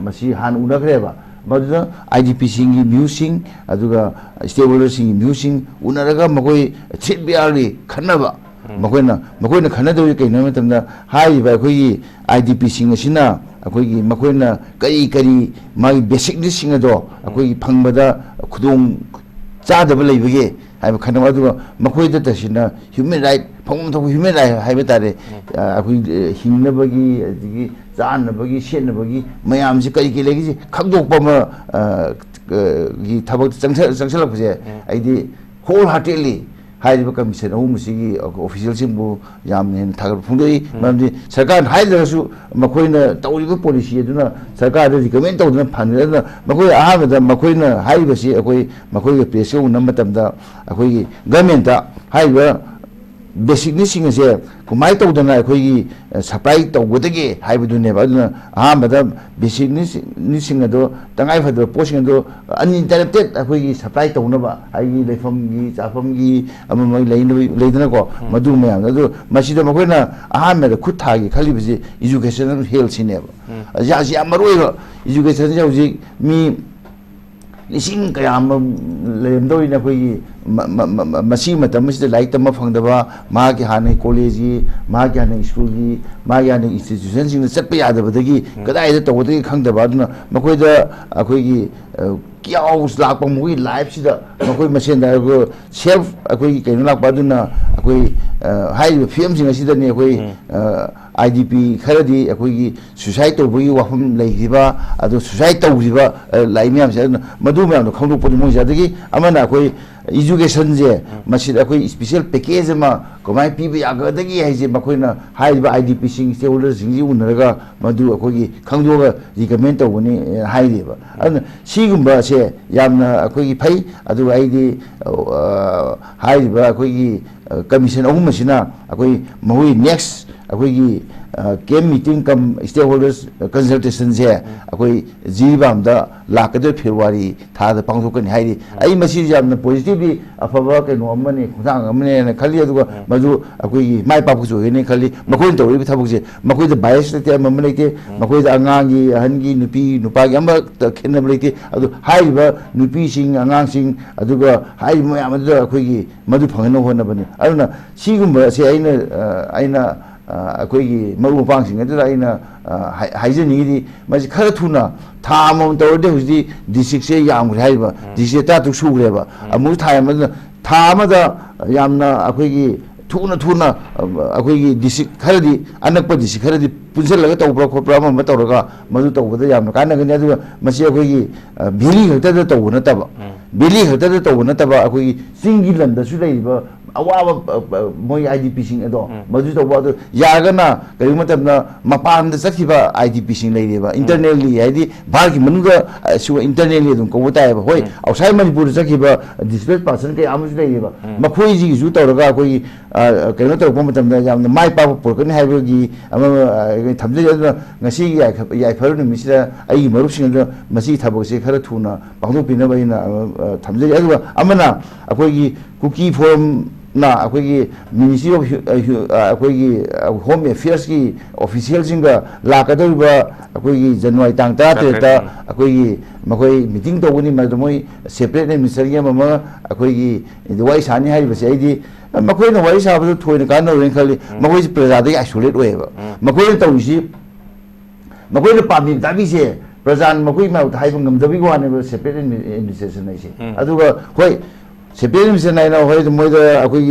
masi han una greba But IDP sing musing, aduga stakeholder sing musing, unaraga makoi chit biali khanaba. Makoina khanado kai na matamda hai ba koi IDP sing asina akoi makoina kari magi basic needs sing ado akoi phangbada khudong chadaba leibage hai ba khanaba aduga makoida tasina human right phangum tho human right hai ba tare akoi hingnabagi adigi जानबगी सेनबगी मयाम से कई लेगी खगदोप थबक चंसलपसे आइदी wholeheartedly हाइरिबा commission अहुमसिगी official सिंबु यामने थागर फुंदई मरमदि सरकार हाइदरसु मखोइना तौरिबा पॉलिसी अदुना सरकार रिकमेंड तौदना फानदना मखोइ आहाबदा मखोइना हाइबसि अखोइ मखोइ प्रेसो नमतमदा अखोइ गवर्नमेंट हाइबा basic needs sing se kumai to dana akhoi supply to godage haibu ne ba duna amada basic needs sing ado tangai phado posting ado uninterrupted akhoi supply to na ba ai lefam gi chafam gi amamai leidana ko madu me ado masida makoina ahameda khutha gi khali bisi education and health sine ba ya ji amaroi education ja uji mi Lising kaya lemdoi na koi masi matam masida like tama phangdaba ma ki hane college ma ki hane school gi ma ki hane institution sing chat pa yada badagi kadai da tawdagi khangdaba aduna makoi da akoi gi kyaus lak pa mui life sida makoi masen da go self akoi kai lak pa aduna akoi hai film sing sida ne akoi IDP kharadi akoi suicide to bui wafam leigiba adu suicide to riba lai myam se madu myam no khongdu podi mo jadagi amana akoi education je masid akoi special package ma komai pi ba yagadagi haije makoina haiba IDP sing stakeholders sing ji unaraga madu akoi khongdu ga recommend to boni haideba aduna sigumba se yamna akoi phai adu aidi haiba akoi commission ahum masina akoi mahui next akhoi came meeting kam stakeholders consultation je akhoi jibam da lakade February tha da pangthokani hairi ai masi jamna positively afaba ke no amane khudang amane na khali aduga maju akhoi mai papu jo ne khali makoi to ri thabuk je makoi da bias te amane ke makoi da angangi ahangi nupi nupa gi amba khenna bleke adu haiba nupi sing angang sing aduga hai mayam da akhoi gi madu phangna hona bani aduna sigumba se aina akhoi maru pangsing adu aina haijeni di masi khara thuna tha amon tawde huji district se yamgre haiba district ta tu sugreba amu tha amada tha amada yamna akhoi gi थूना अखोई district खरदी अनक district खरदी पुंसलगा तौब्रा खोब्रा अमा तौरगा मधु तौबदा यामना कानगनि अदुगा मसी अखोई भेली खतदा तौब नतबा भेली खतदा तौब नतबा अखोई सिंगी लंदसु लेइबा अवाब मोई IDP सिंग अदो मधु तौबा अदो यागना कई मतमना मपान द चखिबा आईडीपी सिंग लेइबा इंटरनली हाइदि भारत की मनुगा सु इंटरनली दुम कोबतायबा होय आउटसाइड मणिपुर चखिबा डिस्प्लेस पर्सन के आमुस लेइबा मखोई जी जु तौरगा अखोई कई तौब मतमना यामना माइ पाप पुरकनि हाइबगी अमा थमजे अदुना ngasi याइ फरु निमिसिदा आई मरुसिंग मसी थबोसे खरा थुना पांगदो पिनबैना थमजे अदुगा अमना अखोई कुकी फॉर्म ना अखोई मिनिस्ट्री ऑफ अखोई होम अफेयर्स की ऑफिशियल सिंगा लाकदोबा अखोई जनवरी तांग 13 ता अखोई मखोई मीटिंग तौगनी मदमोई सेपरेट मिनिस्टर के ममा अखोई दुवाई सानी हाइबसे आइदी मखोई वाई साबदो थोइन कानोरेन खली मखोई प्रजादे आइसोलेट ओएबा मखोई तौसी मखोई पाबी दाबीसे प्रजान मखोई मा हाइबं ngमदबी वाने सेपरेट एडमिनिस्ट्रेशन नाइसे अदुगा होय सेपरेट एडमिनिस्ट्रेशन नाइना होय मोइदा अखोई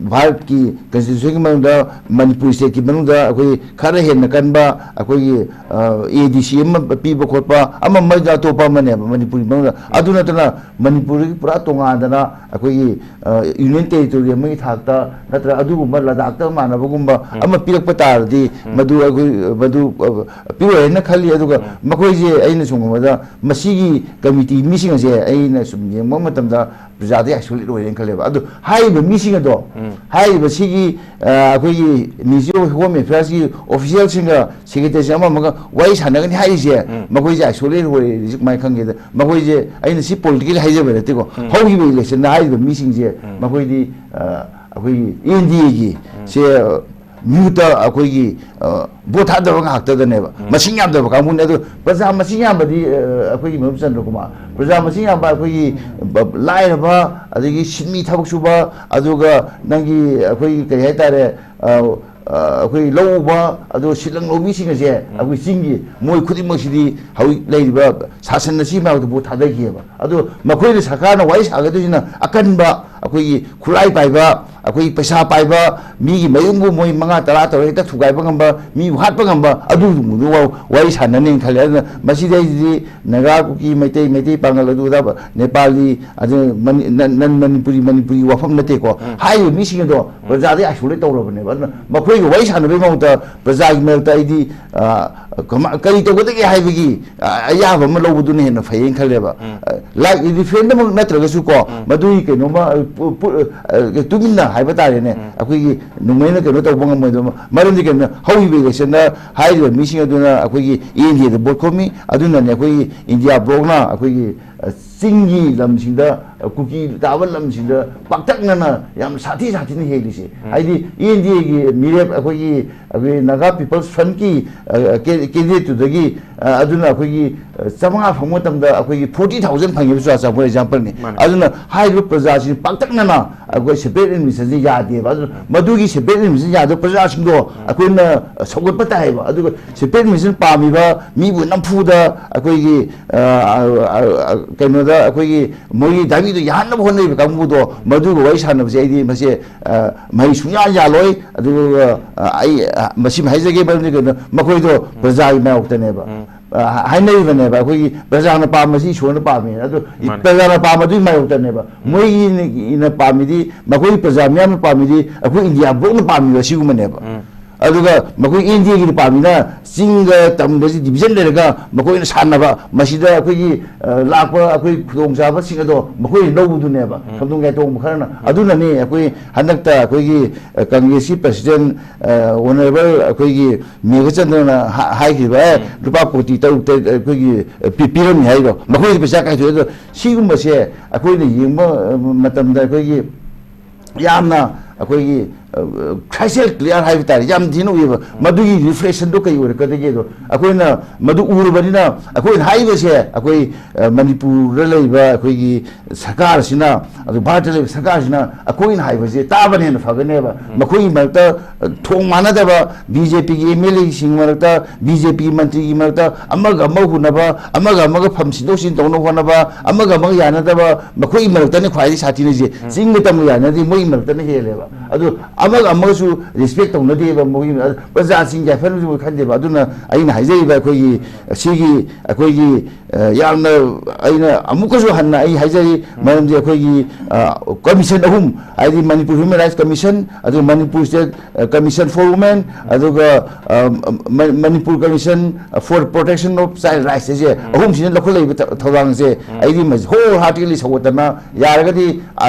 भारत की कॉन्स्टिट्यूशन की मनुदा मणिपुर स्टेट की मनुदा अखोई खरा हेन कनबा अखोई एडीसी एम पीबो खोपा अमा मजा तोपा मने मणिपुर मनुदा अदुना तना मणिपुर की पूरा तोंगादना अखोई यूनियन टेरिटोरी अमगी थाकता नत्र अदुगुम्बा लदाखता मानबगुम्बा अमा पिरकपा तारदी मदु अखोई मदु पिरो हेन खली अदुगा मखोई जे अइना सुंगमदा मसीगी कमिटी मीसिंग जे अइना सुम येंगम मतमदा प्रजादे आइसोलेट ओइरेन खलेबा अदु हाइबा मीसिंग अदो हाइबा सिगी अखोई मिनिस्ट्री ऑफ होम अफेयर्स की ऑफिशियल सिंगा सेक्रेटरी अमा मगा वाई सानगनि हाइसे मखोई जे आइसोलेट ओइ रिजिक माइ खंगेदा मखोई जे अइना सि पॉलिटिकल हाइजेबा नतेको हौगिबा इलेक्शन हाइबा मीसिंग जे मखोई दी अखोई एनडीए की से म्यूता अखोई बोथ हादब हाक्तदनेबा मसिंग यामदब कामुने अदु प्रजा मसिंग यामबदी अखोई मम चंद्र कुमार प्रजा मसिंग यामबा अखोई लाइरबा अदगी सिमी थबक सुबा अदुगा नंगी अखोई कई हाइतारे अखोई लौबा अदु सिलंग लोबी सिंगसे अखोई सिंगी मोय खुदिमसिदी हौ लेइबा शासन नसि माउद बोथ हादगिबा अदु मखोई सरकारना वाइ सागदुसिना अकनबा अखोई खुलाई पाइबा अखोई पैसा पाइबा मीगी मयुंगु मोय मंगा तरा तरे ता थुगाइबा गंबा मी हाटबा गंबा अदु वाइ सानने खले मसिदैदि नगा कुकी मैते पांगल अदुदा नेपाली अदु नन मणिपुरी वाफम नतेको हाइ मिसिंगदो प्रजादे आइसोले तौरबने मखोई वाइ सानबे मौता प्रजागी मेलता इदि करी तौगदगे हाइबगी अयाब म लौबदुने हेन फयेन खलेबा लाइक रिफरेंडम नत्रगसु को मदुई केनोमा तुमिना हाइबा तारेने अखोई नुमैना केनो तौबंग मदो मरमदि केनो हौइबे इलेक्शन हाइबा मिसिंग अदुना अखोई इंडिया द बोटकोमी अदुना ने अखोई इंडिया ब्लॉगना अखोई सिंगी लमसिंदा कुकी तावल लमसिंदा पाक्तकना याम साथी ने हेलिसे हाइदि इंडिया की मिरेप अखोई नागा पीपल्स फ्रंट की कैंडिडेट तुदगी अदुना अखोई चमंगा फंगो तमदा अखोई 40,000 फंगिबु सा फॉर एग्जांपल ने अदुना हाइबु प्रजासिन पाक्तकना अखोई सेपरेट एडमिनिस्ट्रेशन यादे मदुगी सेपरेट एडमिनिस्ट्रेशन यादो प्रजासिंदो अखोइना सगोत पताइबा अदुगा सेपरेट एडमिनिस्ट्रेशन पामिबा मीबु नमफुदा अखोई कनोदा अखोई मोई दाबीदो याहनब होनैबा कांगुदो मदुगो वाइ सानबसे आइदि मसे महि सुया यालोय अदुगा आई मसी हाइजगे बरनि कनो मखोइदो प्रजागी माउक्तनेबा हाइनैबनेबा अखोई प्रजाना पामसी सोना पामे अदु प्रजाना पामदुई माउक्तनेबा मोई इन पामिदि मखोई प्रजा म्याम पामिदि अखोई इंडिया बोन पामिबा सिगुमनेबा अदुगा मखोई इंडिया की पामिना सिंग तमबसी डिवीजन लेरगा मखोई सानबा मसिदा अखोई लापा अखोई खुदोंजाबा सिंगदो मखोई लौबुदुनेबा खमदुंग गायतोंग खरना अदुनने अखोई हनक्ता अखोई कांग्रेस की प्रेसिडेंट ऑनरेबल अखोई मेघचंद्रना हाइखिबा रुपा कोटी तरुक अखोई पिरम हाइदो मखोई पैसा काइथो सिगुमबसे अखोई ने यिंगबा मतमदा अखोई यामना अखोई ꯈ꯭ꯔꯥꯏꯁꯦꯜ ꯀ꯭ꯂꯤꯌꯥꯔ ꯍꯥꯏꯕ ꯇꯥꯔꯦ ꯌꯥꯝ ꯊꯤꯅ ꯎꯏꯌꯦꯕ ꯃꯗꯨꯒꯤ ꯔꯤꯐ꯭ꯂꯦꯛꯁꯟꯗꯣ ꯀꯩ ꯑꯣꯏꯔꯛꯀꯗꯒꯦꯗꯣ ꯑꯩꯈꯣꯏꯅ ꯃꯗꯨ ꯎꯔꯕꯅꯤꯅ ꯑꯩꯈꯣꯏꯅ ꯍꯥꯏꯔꯤꯕꯁꯦ ꯑꯩꯈꯣꯏ ꯃꯅꯤꯄꯨꯔꯗ ꯂꯩꯕ ꯑꯩꯈꯣꯏꯒꯤ ꯁꯔꯀꯥꯔ ꯑꯁꯤꯅ ꯑꯗꯨ ꯚꯥꯔꯠꯇ ꯂꯩꯕ ꯁꯔꯀꯥꯔ ꯑꯁꯤꯅ ꯑꯩꯈꯣꯏꯅ ꯍꯥꯏꯕꯁꯦ ꯇꯥꯕꯅ ꯍꯦꯟꯅ ꯐꯒꯅꯦꯕ ꯃꯈꯣꯏꯒꯤ ꯃꯔꯛꯇ ꯊꯣꯡ ꯃꯥꯟꯅꯗꯕ BJPꯒꯤ MLAꯁꯤꯡ ꯃꯔꯛꯇ BJP ꯃꯟꯇ꯭ꯔꯤꯒꯤ ꯃꯔꯛꯇ ꯑꯃꯒ ꯑꯃꯒ ꯍꯨꯟꯅꯕ ꯑꯃꯒ ꯐꯝ ꯁꯤꯟꯗꯣꯛ ꯁꯤꯟ ꯇꯧꯅꯕ ꯍꯣꯠꯅꯕ ꯑꯃꯒ ꯌꯥꯅꯗꯕ ꯃꯈꯣꯏꯒꯤ ꯃꯔꯛꯇꯅꯤ ꯈ꯭ꯋꯥꯏꯗꯒꯤ ꯁꯥꯊꯤꯅꯩꯁꯦ ꯆꯤꯡꯒ ꯇꯝꯒ ꯌꯥꯅꯗꯦ ꯃꯣꯏꯒꯤ ꯃꯔꯛꯇꯅ ꯍꯦꯜꯂꯦꯕ ꯑꯗꯨ ꯑꯃꯒꯁꯨ ꯔꯦꯁꯄꯦꯛ ꯇꯧꯅꯗꯦꯕ ꯃꯣꯏꯒꯤ ꯄ꯭ꯔꯖꯥꯁꯤꯡꯒꯤ ꯌꯥꯏꯐꯅꯕꯁꯨ ꯈꯟꯗꯦꯕ ꯑꯗꯨꯅ ꯑꯩꯅ ꯍꯥꯏꯖꯔꯤꯕ ꯑꯩꯈꯣꯏꯒꯤ ꯁꯤꯒꯤ ꯑꯩꯈꯣꯏꯒꯤ ꯌꯥꯝꯅ ꯑꯩꯅ ꯑꯃꯨꯛꯀꯁꯨ ꯍꯟꯅ ꯑꯩ ꯍꯥꯏꯖꯔꯤ ꯃꯔꯝꯗꯤ ꯑꯩꯈꯣꯏꯒꯤ ꯀꯃꯤꯁꯟ ꯑꯍꯨꯝ ꯍꯥꯏꯗꯤ ꯃꯅꯤꯄꯨꯔ ꯍ꯭ꯌꯨꯃꯦꯟ ꯔꯥꯏꯠꯁ ꯀꯃꯤꯁꯟ ꯑꯗꯨꯒ Manipur state commission for women ꯑꯗꯨꯒ Manipur commission for protection of child rights ꯑꯁꯦ ꯑꯍꯨꯝꯁꯤꯅ ꯂꯧꯈꯠꯂꯛꯏꯕ ꯊꯧꯗꯥꯡꯁꯦ ꯑꯩꯗꯤ ꯍꯣꯜ ꯍꯥꯔꯇꯦꯗꯂꯤ ꯁꯧꯒꯠꯇꯅ ꯌꯥꯔꯒꯗꯤ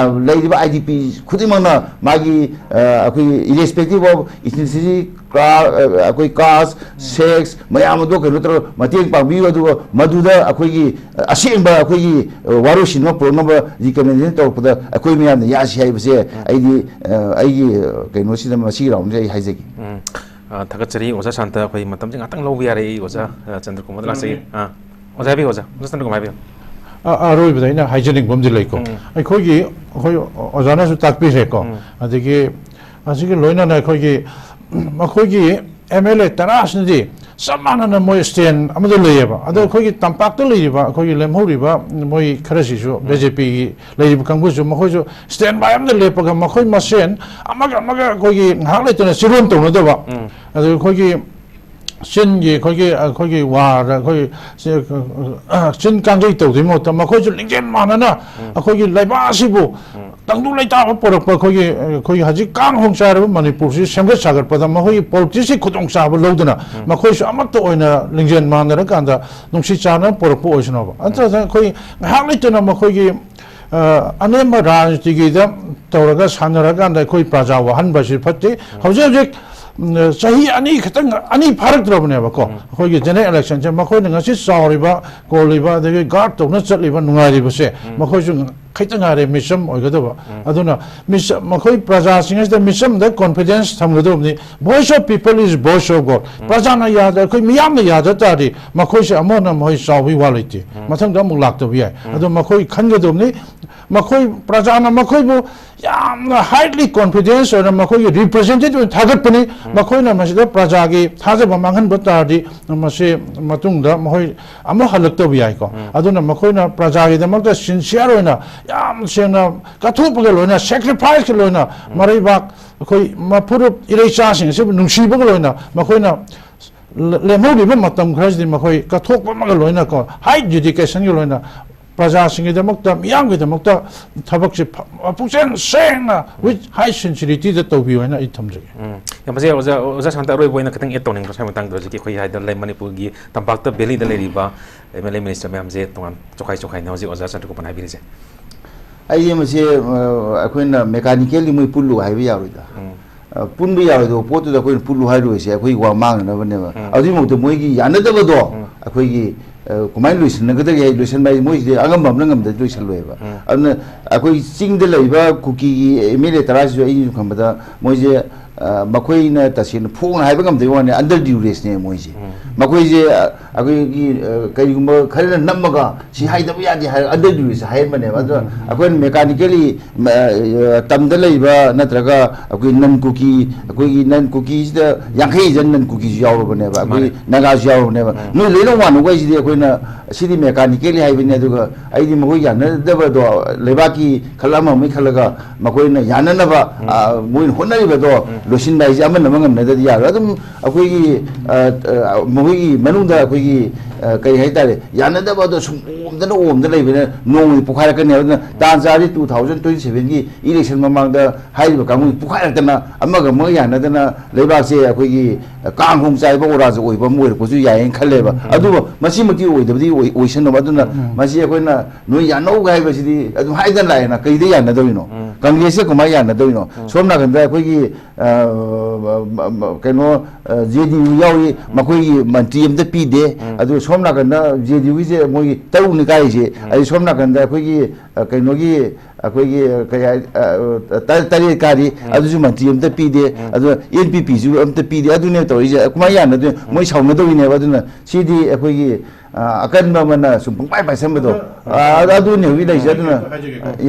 ꯂꯩꯔꯤꯕ IDP ꯈꯨꯗꯤꯡꯃꯛꯅ ꯃꯥꯒꯤ ꯑꯩꯈꯣꯏꯒꯤ irrespective of ethnicity ꯑꯩꯈꯣꯏ ꯀꯥꯁ ꯁꯦꯛꯁ ꯃꯌꯥꯝ ꯑꯗꯨ ꯀꯩꯅꯣ ꯇꯧꯔꯒ ꯃꯇꯦꯡ ꯄꯥꯡꯕꯤꯌꯨ ꯑꯗꯨꯒ ꯃꯗꯨꯗ ꯑꯩꯈꯣꯏꯒꯤ ꯑꯁꯦꯡꯕ ꯑꯩꯈꯣꯏꯒꯤ ꯋꯥꯔꯣꯏꯁꯤꯟꯕ ꯄꯨꯔꯛꯅꯕ ꯔꯤꯀꯃꯦꯟꯗꯦꯁꯟ ꯇꯧꯔꯛꯄꯗ ꯑꯩꯈꯣꯏ ꯃꯌꯥꯝꯅ ꯌꯥꯁꯤ ꯍꯥꯏꯕꯁꯦ ꯑꯩꯗꯤ ꯑꯩꯒꯤ ꯀꯩꯅꯣꯁꯤꯗ ꯃꯁꯤꯒꯤ ꯔꯥꯎꯟꯁꯦ ꯑꯩ ꯍꯥꯏꯖꯒꯦ ꯊꯥꯒꯠꯆꯔꯤ ꯑꯣꯖꯥ ꯁꯥꯟꯇ ꯑꯩꯈꯣꯏ ꯃꯇꯝꯁꯦ ꯉꯥꯛꯇꯪ ꯂꯧꯕ ꯌꯥꯔꯦ ꯑꯩ ꯑꯣꯖꯥ ꯆꯟꯗ꯭ꯔꯀꯨꯃꯥꯔꯗ ꯂꯥꯛꯆꯒꯦ ꯑꯣꯖꯥ ꯍꯥꯏꯕꯤꯌꯨ ꯑꯣꯖꯥ ꯆꯟꯗ꯭ꯔꯀꯨꯃꯥꯔ ꯍꯥꯏꯕꯤꯌꯨ ꯑꯔꯣꯏꯕꯗ ꯑꯩꯅ ꯍꯥꯏꯖꯅꯤꯡꯕ ꯑꯃꯗꯤ ꯂꯩꯀꯣ ꯑꯩꯈꯣꯏ ꯑꯣꯖꯥꯅꯁꯨ ꯇꯥꯛꯄꯤꯔꯦꯀꯣ ꯑꯗꯒꯤ ꯑꯁꯤꯒꯤ ꯂꯣꯏꯅꯅ ꯑꯩꯈꯣꯏꯒꯤ MLA ꯇꯔꯥꯁꯤꯅꯗꯤ ꯆꯞ ꯃꯥꯟꯅꯅ ꯃꯣꯏ ꯁ꯭ꯇꯦꯟ ꯑꯃꯗ ꯂꯩꯌꯦꯕ ꯑꯗꯣ ꯑꯩꯈꯣꯏꯒꯤ ꯇꯝꯄꯥꯛꯇ ꯂꯩꯔꯤꯕ ꯑꯩꯈꯣꯏꯒꯤ ꯂꯦꯝꯍꯧꯔꯤꯕ ꯃꯣꯏ ꯈꯔꯁꯤꯁꯨ BJPꯒꯤ ꯂꯩꯔꯤꯕ ꯀꯥꯡꯕꯨꯁꯨ ꯃꯈꯣꯏꯁꯨ ꯁ꯭ꯇꯦꯟ ꯕꯥꯏ ꯑꯃꯗ ꯂꯦꯞꯄꯒ ꯃꯈꯣꯏ ꯃꯁꯦꯟ ꯑꯃꯒ ꯑꯩꯈꯣꯏꯒꯤ ꯉꯥꯏꯍꯥꯛ ꯂꯩꯇꯅ ꯆꯤꯔꯣꯟ ꯇꯧꯅꯗꯕ ꯑꯗꯨ ꯑꯩꯈꯣꯏꯒꯤ ꯆꯤꯟꯒꯤ ꯑꯩꯈꯣꯏꯒꯤ ꯋꯥꯔꯗ ꯑꯩꯈꯣꯏ ꯆꯤꯟ ꯀꯥꯡꯖꯩ ꯇꯧꯗꯣꯏ ꯃꯍꯨꯠꯇ ꯃꯈꯣꯏꯁꯨ ꯂꯤꯡꯖꯦꯜ ꯃꯥꯟꯅꯅ ꯑꯩꯈꯣꯏꯒꯤ ꯂꯩꯕꯥꯛ ꯑꯁꯤꯕꯨ ꯇꯪꯗꯨ ꯂꯩꯇꯥꯕ ꯄꯨꯔꯛꯄ ꯑꯩꯈꯣꯏꯒꯤ ꯍꯧꯖꯤꯛ ꯀꯥꯡ ꯍꯣꯡ ꯆꯥꯏꯔꯕ ꯃꯅꯤꯄꯨꯔꯁꯤ ꯁꯦꯝꯒꯠ ꯁꯥꯒꯠꯄꯗ ꯃꯈꯣꯏꯒꯤ ꯄꯣꯂꯤꯇꯤꯛꯁꯀꯤ ꯈꯨꯗꯣꯡꯆꯥꯕ ꯂꯧꯗꯨꯅ ꯃꯈꯣꯏꯁꯨ ꯑꯃꯠꯇ ꯑꯣꯏꯅ ꯂꯤꯡꯖꯦꯜ ꯃꯥꯟꯅꯔꯀꯥꯟꯗ ꯅꯨꯡꯁꯤ ꯆꯥꯟꯅꯅ ꯄꯨꯔꯛꯄ ꯑꯣꯏꯁꯅꯣꯕ ꯑꯗꯨꯅ ꯑꯩꯈꯣꯏ ꯉꯥꯏꯍꯥꯛ ꯂꯩꯇꯅ ꯃꯈꯣꯏꯒꯤ ꯑꯅꯦꯝꯕ ꯔꯥꯖꯅꯤꯇꯤꯒꯤꯗ ꯇꯧꯔꯒ ꯁꯥꯟꯅꯔꯀꯥꯟꯗ ꯑꯩꯈꯣꯏ ꯄ꯭ꯔꯖꯥ ꯋꯥꯍꯟꯕꯁꯤ ꯐꯠꯇꯦ ꯍꯧꯖꯤꯛ ꯆꯍꯤ ꯑꯅꯤ ꯐꯥꯔꯛꯇ꯭ꯔꯕꯅꯦꯕꯀꯣ ꯑꯩꯈꯣꯏꯒꯤ ꯖꯦꯅꯔꯦꯜꯏꯂꯦꯛꯁꯟꯁꯦ ꯃꯈꯣꯏꯅ ꯉꯁꯤ ꯆꯥꯎꯔꯤꯕ ꯀꯣꯜꯂꯤꯕ ꯑꯗꯒꯤ ꯒꯥꯔꯗ ꯇꯧꯅ ꯆꯠꯂꯤꯕ ꯅꯨꯡꯉꯥꯏꯔꯤꯕꯁꯦ ꯃꯈꯣꯏꯁꯨ ꯈꯤꯇꯪ ꯉꯥꯏꯔꯦ ꯃꯤꯆꯝ ꯑꯣꯏꯒꯗꯕ ꯑꯗꯨꯅ ꯃꯈꯣꯏ ꯄ꯭ꯔꯖꯥꯁꯤꯡ ꯑꯁꯤꯗ ꯃꯤꯆꯝꯗ ꯀꯣꯟꯐꯤꯗꯦꯟꯁ ꯊꯝꯒꯗꯕꯅꯤ voice of people is voice of god ꯄ꯭ꯔꯖꯥꯅ ꯌꯥꯗ ꯑꯩꯈꯣꯏ ꯃꯤꯌꯥꯝꯅ ꯌꯥꯗ ꯇꯥꯔꯗꯤ ꯃꯈꯣꯏꯁꯦ ꯑꯃꯨꯛ ꯃꯈꯣꯏ ꯆꯥꯎꯕꯒꯤ ꯋꯥ ꯂꯩꯇꯦ ꯃꯊꯪꯗ ꯑꯃꯨꯛ ꯂꯥꯛꯇꯕ ꯌꯥꯏ ꯑꯗꯣ ꯃꯈꯣꯏ ꯈꯟꯒꯗꯕꯅꯤ ꯃꯈꯣꯏ ꯄ꯭ꯔꯖꯥꯅ ꯃꯈꯣꯏꯕꯨ ꯌꯥꯝꯅ ꯍꯥꯏꯠꯂꯤ ꯀꯣꯟꯐꯤꯗꯦꯟꯁ ꯑꯣꯏꯅ ꯃꯈꯣꯏꯒꯤ ꯔꯤꯄ꯭ꯔꯖꯦꯟꯇꯦꯇꯤꯚ ꯑꯣꯏꯅ ꯊꯥꯒꯠꯄꯅꯤ ꯃꯈꯣꯏꯅ ꯃꯁꯤꯗ ꯄ꯭ꯔꯖꯥꯒꯤ ꯊꯥꯖꯕ ꯃꯥꯡꯍꯟꯕ ꯇꯥꯔꯗꯤ ꯃꯁꯤ ꯃꯇꯨꯡꯗ ꯃꯈꯣꯏ ꯑꯃꯨꯛ ꯍꯜꯂꯛꯇꯕ ꯌꯥꯏꯀꯣ ꯑꯗꯨꯅ ꯃꯈꯣꯏꯅ ꯄ꯭ꯔꯖꯥꯒꯤꯗꯃꯛꯇ ꯁꯤꯟꯁꯤꯌꯔ ꯑꯣꯏꯅ ꯌꯥꯝ ꯁꯦꯡꯅ ꯀꯠꯊꯣꯛꯄꯒ ꯂꯣꯏꯅ ꯁꯦꯀ꯭ꯔꯤꯐꯥꯏꯁꯀ ꯂꯣꯏꯅ ꯃꯔꯩꯕꯥꯛ ꯑꯩꯈꯣꯏ ꯃꯐꯨꯔꯨꯞ ꯏꯔꯩꯆꯥꯁꯤꯡ ꯑꯁꯤꯕꯨ ꯅꯨꯡꯁꯤꯕꯒ ꯂꯣꯏꯅ ꯃꯈꯣꯏꯅ ꯂꯦꯝꯍꯧꯔꯤꯕ ꯃꯇꯝ ꯈꯔꯁꯤꯗꯤ ꯃꯈꯣꯏ ꯀꯠꯊꯣꯛꯄ ꯑꯃꯒ ꯂꯣꯏꯅꯀꯣ ꯍꯥꯏ ꯗꯦꯗꯤꯀꯦꯁꯟꯒꯤ ꯂꯣꯏꯅ ꯄ꯭ꯔꯖꯥꯁꯤꯡꯒꯤꯗꯃꯛꯇ ꯃꯤꯌꯥꯝꯒꯤꯗꯃꯛꯇ ꯊꯕꯛꯁꯤ ꯄꯨꯛꯆꯦꯜ ꯁꯦꯡꯅ ꯋꯤꯠ ꯍꯥꯏ ꯁꯤꯟꯁꯤꯔꯤꯇꯤꯗ ꯇꯧꯕꯤꯌꯨ ꯍꯥꯏꯅ ꯑꯩ ꯊꯝꯖꯒꯦ ꯌꯥꯝ ꯐꯖꯩ ꯑꯣꯖꯥ ꯁꯥꯟꯇ ꯑꯔꯣꯏꯕ ꯑꯣꯏꯅ ꯈꯤꯇꯪ ꯑꯦꯗ ꯇꯧꯅꯤꯡꯕ ꯁ꯭ꯋꯥꯏ ꯃꯇꯥꯡꯗ ꯍꯧꯖꯤꯛꯀꯤ ꯑꯩꯈꯣꯏ ꯍꯥꯏꯗꯅ ꯃꯅꯤꯄꯨꯔꯒꯤ ꯇꯝꯄꯥꯛꯇ ꯚꯦꯂꯤꯗ ꯂꯩꯔꯤꯕ MLA ꯃꯤꯅꯤꯁꯇꯔ ꯃꯌꯥꯝꯁꯦ ꯇꯣꯉꯥꯟ ꯆꯣꯈꯥꯏꯅ ꯍꯧꯖꯤꯛ ꯑꯣꯖꯥ ꯆꯟꯗ꯭ꯔꯀꯨꯃꯥꯔ ꯍꯥꯏꯕꯤꯔꯤꯁꯦ ꯑꯩ ꯃꯁꯤ ꯑꯩꯈꯣꯏꯅ ꯃꯦꯀꯥꯅꯤꯀꯦꯜꯂꯤ ꯃꯣꯏ ꯄꯨꯜꯂꯨ ꯍꯥꯏꯕ ꯌꯥꯔꯣꯏꯗ ꯄꯨꯟꯕ ꯌꯥꯔꯣꯏꯗꯕ ꯄꯣꯠꯇꯨꯗ ꯑꯩꯈꯣꯏꯅ ꯄꯨꯜꯂꯨ ꯍꯥꯏꯔꯣꯏꯁꯦ ꯑꯩꯈꯣꯏ ꯋꯥ ꯃꯥꯡꯅꯅꯕꯅꯦꯕ ꯑꯗꯨꯒꯤ ꯃꯍꯨꯠꯇ ꯃꯣꯏꯒꯤ ꯌꯥꯅꯗꯕꯗꯣ ꯑꯩꯈꯣꯏꯒꯤ ꯀꯃꯥꯏꯅ ꯂꯣꯏꯁꯤꯟꯅꯒꯗꯒꯦ ꯂꯣꯏꯁꯤꯟꯕ ꯍꯥꯏꯁꯦ ꯃꯣꯏꯁꯤꯗꯤ ꯑꯉꯝꯕ ꯑꯃꯅ ꯉꯝꯗꯗꯤ ꯂꯣꯏꯁꯤꯜꯂꯣꯏꯕ ꯑꯗꯨꯅ ꯑꯩꯈꯣꯏ ꯆꯤꯡꯗ ꯂꯩꯕ ꯀꯨꯀꯤꯒꯤ MLA ꯇꯔꯥꯁꯤꯁꯨ ꯑꯩꯅꯁꯨ ꯈꯟꯕꯗ ꯃꯣꯏꯁꯦ ꯃꯈꯣꯏꯅ ꯇꯁꯦꯡꯅ ꯐꯣꯡꯅ ꯍꯥꯏꯕ ꯉꯝꯗꯕ ꯋꯥꯅꯤ ꯑꯟꯗꯔ ꯗ꯭ꯌꯨꯔꯦꯁꯅꯦ ꯃꯣꯏꯁꯦ ꯃꯈꯣꯏꯁꯦ ꯑꯩꯈꯣꯏꯒꯤ ꯀꯔꯤꯒꯨꯝꯕ ꯈꯔꯅ ꯅꯝꯃꯒ ꯁꯤ ꯍꯥꯏꯗꯕ ꯌꯥꯗꯦ ꯍꯥꯏꯔꯒ ꯑꯟꯗꯔ ꯗ꯭ꯌꯨꯔꯦꯁ ꯍꯥꯏꯍꯟꯕꯅꯦꯕ ꯑꯗꯨꯅ ꯑꯩꯈꯣꯏꯅ ꯃꯦꯀꯥꯅꯤꯀꯦꯜꯂꯤ ꯇꯝꯗ ꯂꯩꯕ ꯅꯠꯇ꯭ꯔꯒ ꯑꯩꯈꯣꯏ ꯅꯟ ꯀꯨꯀꯤ ꯑꯩꯈꯣꯏꯒꯤ ꯅꯟ ꯀꯨꯀꯤꯁꯤꯗ 50 ꯅꯟ ꯀꯨꯀꯤꯁꯨ ꯌꯥꯎꯔꯕꯅꯦꯕ ꯑꯩꯈꯣꯏ ꯅꯥꯒꯥꯁꯨ ꯌꯥꯎꯔꯕꯅꯦꯕ ꯅꯣꯏ ꯂꯣꯏꯅ ꯋꯥꯅꯨꯒꯩꯁꯤꯗꯤ ꯑꯩꯈꯣꯏꯅ ꯁꯤꯗꯤ ꯃꯦꯀꯥꯅꯤꯀꯦꯜꯂꯤ ꯍꯥꯏꯕꯅꯤ ꯑꯗꯨꯒ ꯑꯩꯗꯤ ꯃꯈꯣꯏ ꯌꯥꯅꯗꯕꯗꯣ ꯂꯩꯕꯥꯛꯀꯤ ꯈꯜ ꯑꯃ ꯈꯜꯂꯒ ꯃꯈꯣꯏꯅ ꯌꯥꯅꯅꯕ ꯃꯣꯏꯅ ꯍꯣꯠꯅꯔꯤꯕꯗꯣ ꯂꯣꯏꯁꯤꯟꯕ ꯍꯥꯏꯁꯦ ꯑꯃꯅ ꯉꯝꯅꯗꯗꯤ ꯌꯥꯔꯣꯏ ꯑꯗꯨꯝ ꯑꯩꯈꯣꯏꯒꯤ ꯃꯈꯣꯏꯒꯤ ꯃꯅꯨꯡꯗ ꯑꯩꯈꯣꯏꯒꯤ ꯀꯔꯤ ꯍꯥꯏꯇꯥꯔꯦ ꯌꯥꯅꯗꯕꯗꯣ ꯁꯨꯝ ꯑꯣꯝꯗ ꯂꯩꯕꯅ ꯅꯣꯡꯃꯗꯤ ꯄꯣꯛꯈꯥꯏꯔꯛꯀꯅꯤ ꯑꯗꯨꯅ ꯇꯥꯟ ꯆꯥꯔꯗꯤ 2027ꯒꯤ ꯏꯂꯦꯛꯁꯟ ꯃꯃꯥꯡꯗ ꯍꯥꯏꯔꯤꯕ ꯀꯥꯡꯕꯨ ꯄꯣꯛꯈꯥꯏꯔꯛꯇꯅ ꯑꯃꯒ ꯌꯥꯅꯗꯅ ꯂꯩꯕꯥꯛꯁꯦ ꯑꯩꯈꯣꯏꯒꯤ ꯀꯥꯡꯍꯣꯡ ꯆꯥꯏꯕ ꯑꯣꯔꯥꯖ ꯑꯣꯏꯕ ꯑꯃ ꯑꯣꯏꯔꯛꯄꯁꯨ ꯌꯥꯏꯌꯦꯅ ꯈꯜꯂꯦꯕ ꯑꯗꯨꯕꯨ ꯃꯁꯤꯃꯛꯇꯤ ꯑꯣꯏꯗꯕꯗꯤ ꯑꯣꯏꯁꯟꯅꯕ ꯑꯗꯨꯅ ꯃꯁꯤ ꯑꯩꯈꯣꯏꯅ ꯅꯣꯏ ꯌꯥꯅꯧꯒ ꯍꯥꯏꯕꯁꯤꯗꯤ ꯑꯗꯨꯝ ꯍꯥꯏꯗꯅ ꯂꯥꯛꯑꯦꯅ ꯀꯩꯗ ꯌꯥꯅꯗꯣꯏꯅꯣ ꯀꯪꯒ꯭ꯔꯦꯁꯁꯦ ꯀꯃꯥꯏꯅ ꯌꯥꯅꯗꯣꯏꯅꯣ ꯁꯣꯝ ꯅꯥꯀꯟꯗ ꯑꯩꯈꯣꯏꯒꯤ ꯀꯩꯅꯣ JDU ꯌꯥꯎꯏ ꯃꯈꯣꯏꯒꯤ ꯃꯟꯇ꯭ꯔꯤ ꯑꯃꯇ ꯄꯤꯗꯦ ꯑꯗꯨ ꯁꯣꯝ ꯅꯥꯀꯟꯗ JDUꯒꯤꯁꯦ ꯃꯣꯏꯒꯤ 3ꯅꯤ ꯀꯥꯏꯁꯦ ꯑꯩ ꯁꯣꯝ ꯅꯥꯀꯟꯗ ꯑꯩꯈꯣꯏꯒꯤ ꯀꯩꯅꯣꯒꯤ ꯑꯩꯈꯣꯏꯒꯤ ꯇꯔꯦꯠ ꯀꯥꯔꯤ ꯑꯗꯨꯁꯨ ꯃꯟꯇ꯭ꯔꯤ ꯑꯝꯇ ꯄꯤꯗꯦ ꯑꯗꯨꯒ NPPꯁꯨ ꯑꯝꯇ ꯄꯤꯗꯦ ꯑꯗꯨꯅꯦ ꯇꯧꯔꯤꯁꯦ ꯀꯃꯥꯏꯅ ꯌꯥꯅꯗꯣꯏꯅꯣ ꯃꯣꯏ ꯁꯥꯎꯅꯗꯧꯔꯤꯅꯦꯕ ꯑꯗꯨꯅ ꯁꯤꯗꯤ ꯑꯩꯈꯣꯏꯒꯤ ꯑꯀꯟꯕ ꯑꯃꯅ ꯁꯨꯝ ꯄꯨꯡꯄꯥꯏ ꯄꯥꯏꯁꯟꯕꯗꯣ ꯑꯗꯨꯅꯦ ꯍꯧꯖꯤꯛ ꯂꯩꯔꯤꯁꯦ ꯑꯗꯨꯅ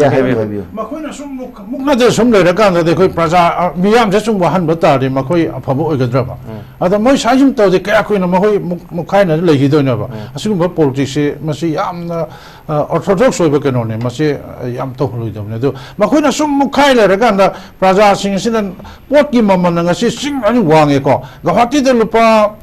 ꯍꯥꯏꯕꯤꯌꯨ ꯃꯈꯣꯏꯅ ꯁꯨꯝ ꯃꯨꯛꯅꯗ ꯁꯨꯝ ꯂꯩꯔꯀꯥꯟꯗꯗꯤ ꯑꯩꯈꯣꯏ ꯄ꯭ꯔꯖꯥ ꯃꯤꯌꯥꯝꯁꯦ ꯁꯨꯝ ꯋꯥꯍꯟꯕ ꯇꯥꯔꯗꯤ ꯃꯈꯣꯏ ꯑꯐꯕ ꯑꯣꯏꯒꯗ꯭ꯔꯕ ꯑꯗ ꯃꯣꯏ ꯁꯥꯏ ꯁꯨꯝ ꯇꯧꯗꯦ ꯀꯌꯥ ꯀꯨꯏꯅ ꯃꯈꯣꯏ ꯃꯨꯛꯈꯥꯏꯅ ꯂꯩꯈꯤꯗꯣꯏꯅꯦꯕ ꯑꯁꯤꯒꯨꯝꯕ ꯄꯣꯂꯤꯇꯤꯛꯁꯁꯤ ꯃꯁꯤ ꯌꯥꯝꯅ ꯑꯣꯔꯊꯣꯗꯣꯛꯁ ꯑꯣꯏꯕ ꯀꯩꯅꯣꯅꯦ ꯃꯁꯤ ꯌꯥꯝ ꯇꯧꯍꯜꯂꯣꯏꯗꯕꯅꯦ ꯑꯗꯨ ꯃꯈꯣꯏꯅ ꯁꯨꯝ ꯃꯨꯛꯈꯥꯏ ꯂꯩꯔꯀꯥꯟꯗ ꯄ꯭ꯔꯖꯥꯁꯤꯡ ꯑꯁꯤꯅ ꯄꯣꯠꯀꯤ ꯃꯃꯜꯅ ꯉꯁꯤ ꯆꯤꯡ ꯋꯥꯡꯉꯦꯀꯣ ꯒꯧꯍꯥꯇꯤꯗ ꯂꯨꯄꯥ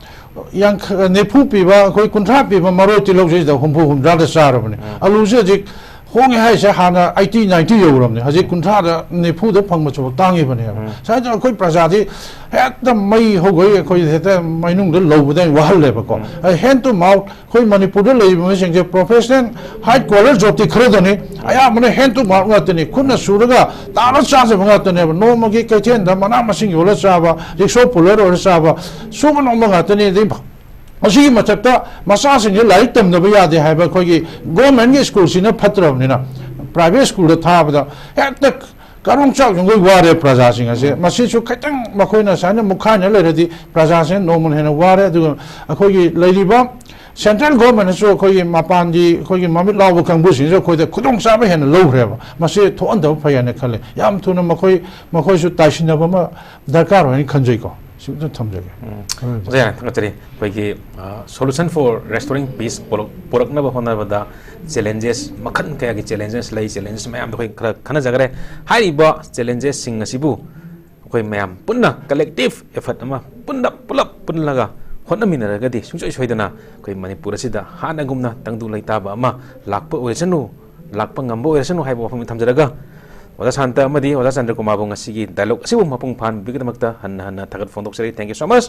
ꯅꯤꯐꯨ ꯄꯤꯕ ꯑꯩꯈꯣꯏ ꯀꯨꯟꯊ꯭ꯔꯥ ꯄꯤꯕ ꯃꯔꯣꯏ ꯇꯤꯜꯍꯧꯁꯤꯗ ꯍꯨꯝꯐꯨ-ꯍꯨꯝꯗ꯭ꯔꯥꯗ ꯆꯥꯔꯕꯅꯦ ꯑꯂꯨꯁꯦ ꯍꯧꯖꯤꯛ ꯍꯣꯡꯉꯦ ꯍꯥꯏꯁꯦ ꯍꯥꯟꯅ 80-90 ꯌꯧꯔꯕꯅꯦ ꯍꯧꯖꯤꯛ ꯀꯨꯟꯊ꯭ꯔꯥꯗ ꯅꯤꯐꯨꯗ ꯐꯪꯕꯁꯨ ꯇꯥꯡꯉꯤꯕꯅꯦꯕ ꯁꯥꯏꯗ ꯑꯩꯈꯣꯏ ꯄ꯭ꯔꯖꯥꯗꯤ ꯍꯦꯛꯇ ꯃꯩ ꯍꯧꯒꯩ ꯑꯩꯈꯣꯏ ꯍꯦꯛꯇ ꯃꯅꯨꯡꯗ ꯂꯧꯕꯗ ꯋꯥꯍꯜꯂꯦꯕꯀꯣ ꯍꯦꯟ ꯇꯨ ꯃꯥꯎꯠ ꯑꯩꯈꯣꯏ ꯃꯅꯤꯄꯨꯔꯗ ꯂꯩꯔꯤꯕ ꯃꯤꯁꯤꯡꯁꯦ ꯄ꯭ꯔꯣꯐꯦꯁꯅꯦꯜ ꯍꯥꯏꯠ ꯀꯣꯂꯔ ꯖꯣꯕꯇꯤ ꯈꯔꯗꯅꯤ ꯑꯌꯥꯝꯕꯅ ꯍꯦꯟ ꯇꯨ ꯃꯥꯎꯠ ꯉꯥꯛꯇꯅꯤ ꯈꯨꯠꯅ ꯁꯨꯔꯒ ꯇꯥꯔ ꯆꯥꯖꯕ ꯉꯥꯛꯇꯅꯦꯕ ꯅꯣꯡꯃꯒꯤ ꯀꯩꯊꯦꯜꯗ ꯃꯅꯥ ꯃꯁꯤꯡ ꯌꯣꯜꯂ ꯆꯥꯕ ꯔꯤꯛꯁꯣ ꯄꯨꯂꯔ ꯑꯣꯏꯔ ꯆꯥꯕ ꯁꯨꯕ ꯅꯣꯝꯕ ꯉꯥꯛꯇꯅꯤ ꯑꯗꯩ ꯑꯁꯤꯒꯤ ꯃꯊꯛꯇ ꯃꯆꯥꯁꯤꯡꯁꯦ ꯂꯥꯏꯔꯤꯛ ꯇꯝꯗꯕ ꯌꯥꯗꯦ ꯍꯥꯏꯕ ꯑꯩꯈꯣꯏꯒꯤ ꯒꯣꯔꯃꯦꯟꯒꯤ ꯁ꯭ꯀꯨꯜꯁꯤꯅ ꯐꯠꯇ꯭ꯔꯕꯅꯤ나 ꯄ꯭ꯔꯥꯏꯚꯦꯠ ꯁ꯭ꯀꯨꯜꯗ ꯊꯥꯕꯗ ꯍꯦꯛꯇ ꯀꯔꯣꯡ ꯆꯥꯛ ꯌꯨꯡꯈꯩ ꯋꯥꯔꯦ ꯄ꯭ꯔꯖꯥꯁꯤꯡ ꯑꯁꯦ ꯃꯁꯤꯁꯨ ꯈꯤꯇꯪ ꯃꯈꯣꯏꯅ ꯁꯨꯃꯥꯏꯅ ꯃꯨꯛꯈꯥꯏꯅ ꯂꯩꯔꯗꯤ ꯄ꯭ꯔꯖꯥꯁꯤꯡ ꯅꯣꯡꯃ ꯍꯦꯟꯅ ꯋꯥꯔꯦ ꯑꯗꯨꯒ ꯑꯩꯈꯣꯏꯒꯤ ꯂꯩꯔꯤꯕ ꯁꯦꯟꯇ꯭ꯔꯦꯜ ꯒꯣꯔꯃꯦꯟꯅꯁꯨ ꯑꯩꯈꯣꯏꯒꯤ ꯃꯄꯥꯟꯒꯤ ꯑꯩꯈꯣꯏꯒꯤ ꯃꯃꯤꯠ ꯂꯥꯎꯕ ꯀꯥꯡꯕꯨꯁꯤꯡꯁꯨ ꯑꯩꯈꯣꯏꯗ ꯈꯨꯗꯣꯡꯆꯥꯕ ꯍꯦꯟꯅ ꯂꯧꯈ꯭ꯔꯦꯕ ꯃꯁꯤ ꯊꯣꯛꯍꯟꯗꯕ ꯐꯩ ꯍꯥꯏꯅ ꯈꯜꯂꯦ ꯌꯥꯝ ꯊꯨꯅ ꯃꯈꯣꯏꯁꯨ ꯇꯥꯏꯁꯤꯟꯅꯕ ꯑꯃ ꯗꯔꯀꯥꯔ ꯑꯣꯏꯅ खंजैको सिम थमजगे जय थंगचरी कोई सॉल्यूशन फॉर रेस्टोरिंग पीस पोरकनब होनबदा चैलेंजेस मखन कया की चैलेंजेस लई चैलेंजेस मैम कोई खना जगरे हाइबा चैलेंजेस सिंग असिबु कोई मैम पुन्ना कलेक्टिव एफर्ट अमा पुन्ना पुलप पुनलगा होनमिनरगदी सुंचोय सोइदना कोई मणिपुर असिदा हानागुमना तंगदु लैताबा अमा लाकप ओयसनु लाकप ngamba ओयसनु हाइबा वफम थमजरगा ओजा शांता अमदी ओजा चंद्र कुमार बुंग असिगी डायलॉग असिबु मपुंग फान बिगदमक्ता हन्ना हन्ना थगत फोन दोक्सरी थैंक यू सो मच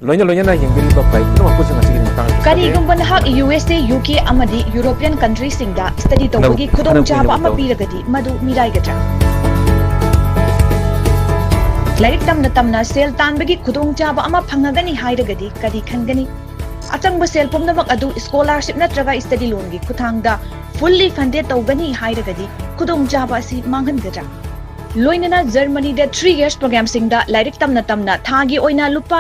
लोइना यंगबिली बाय पुनम कुछ ngasiगी मतंग करीगुंबा नहाक USA UK अमदी यूरोपियन कंट्री सिंगदा स्टडी तौबगी खुदोंग चाबा अमा पीरगदी मदु मिराइगद्रा लाइक तमना सेल तानबगी खुदोंग चाबा अमा फंगगनी हाइरगदी करी खनगनी अचंग सेल पुमनमक अदु स्कॉलरशिप नत्रगा स्टडी लोन की खुथांगदा फुल्ली फंडेड तौगनी हाइरगदी खुदोंग चाबा असि मांगनगद्रा लोइनना जर्मनी दे 3 years program सिंगदा लाइक तमना थागी ओइना लुपा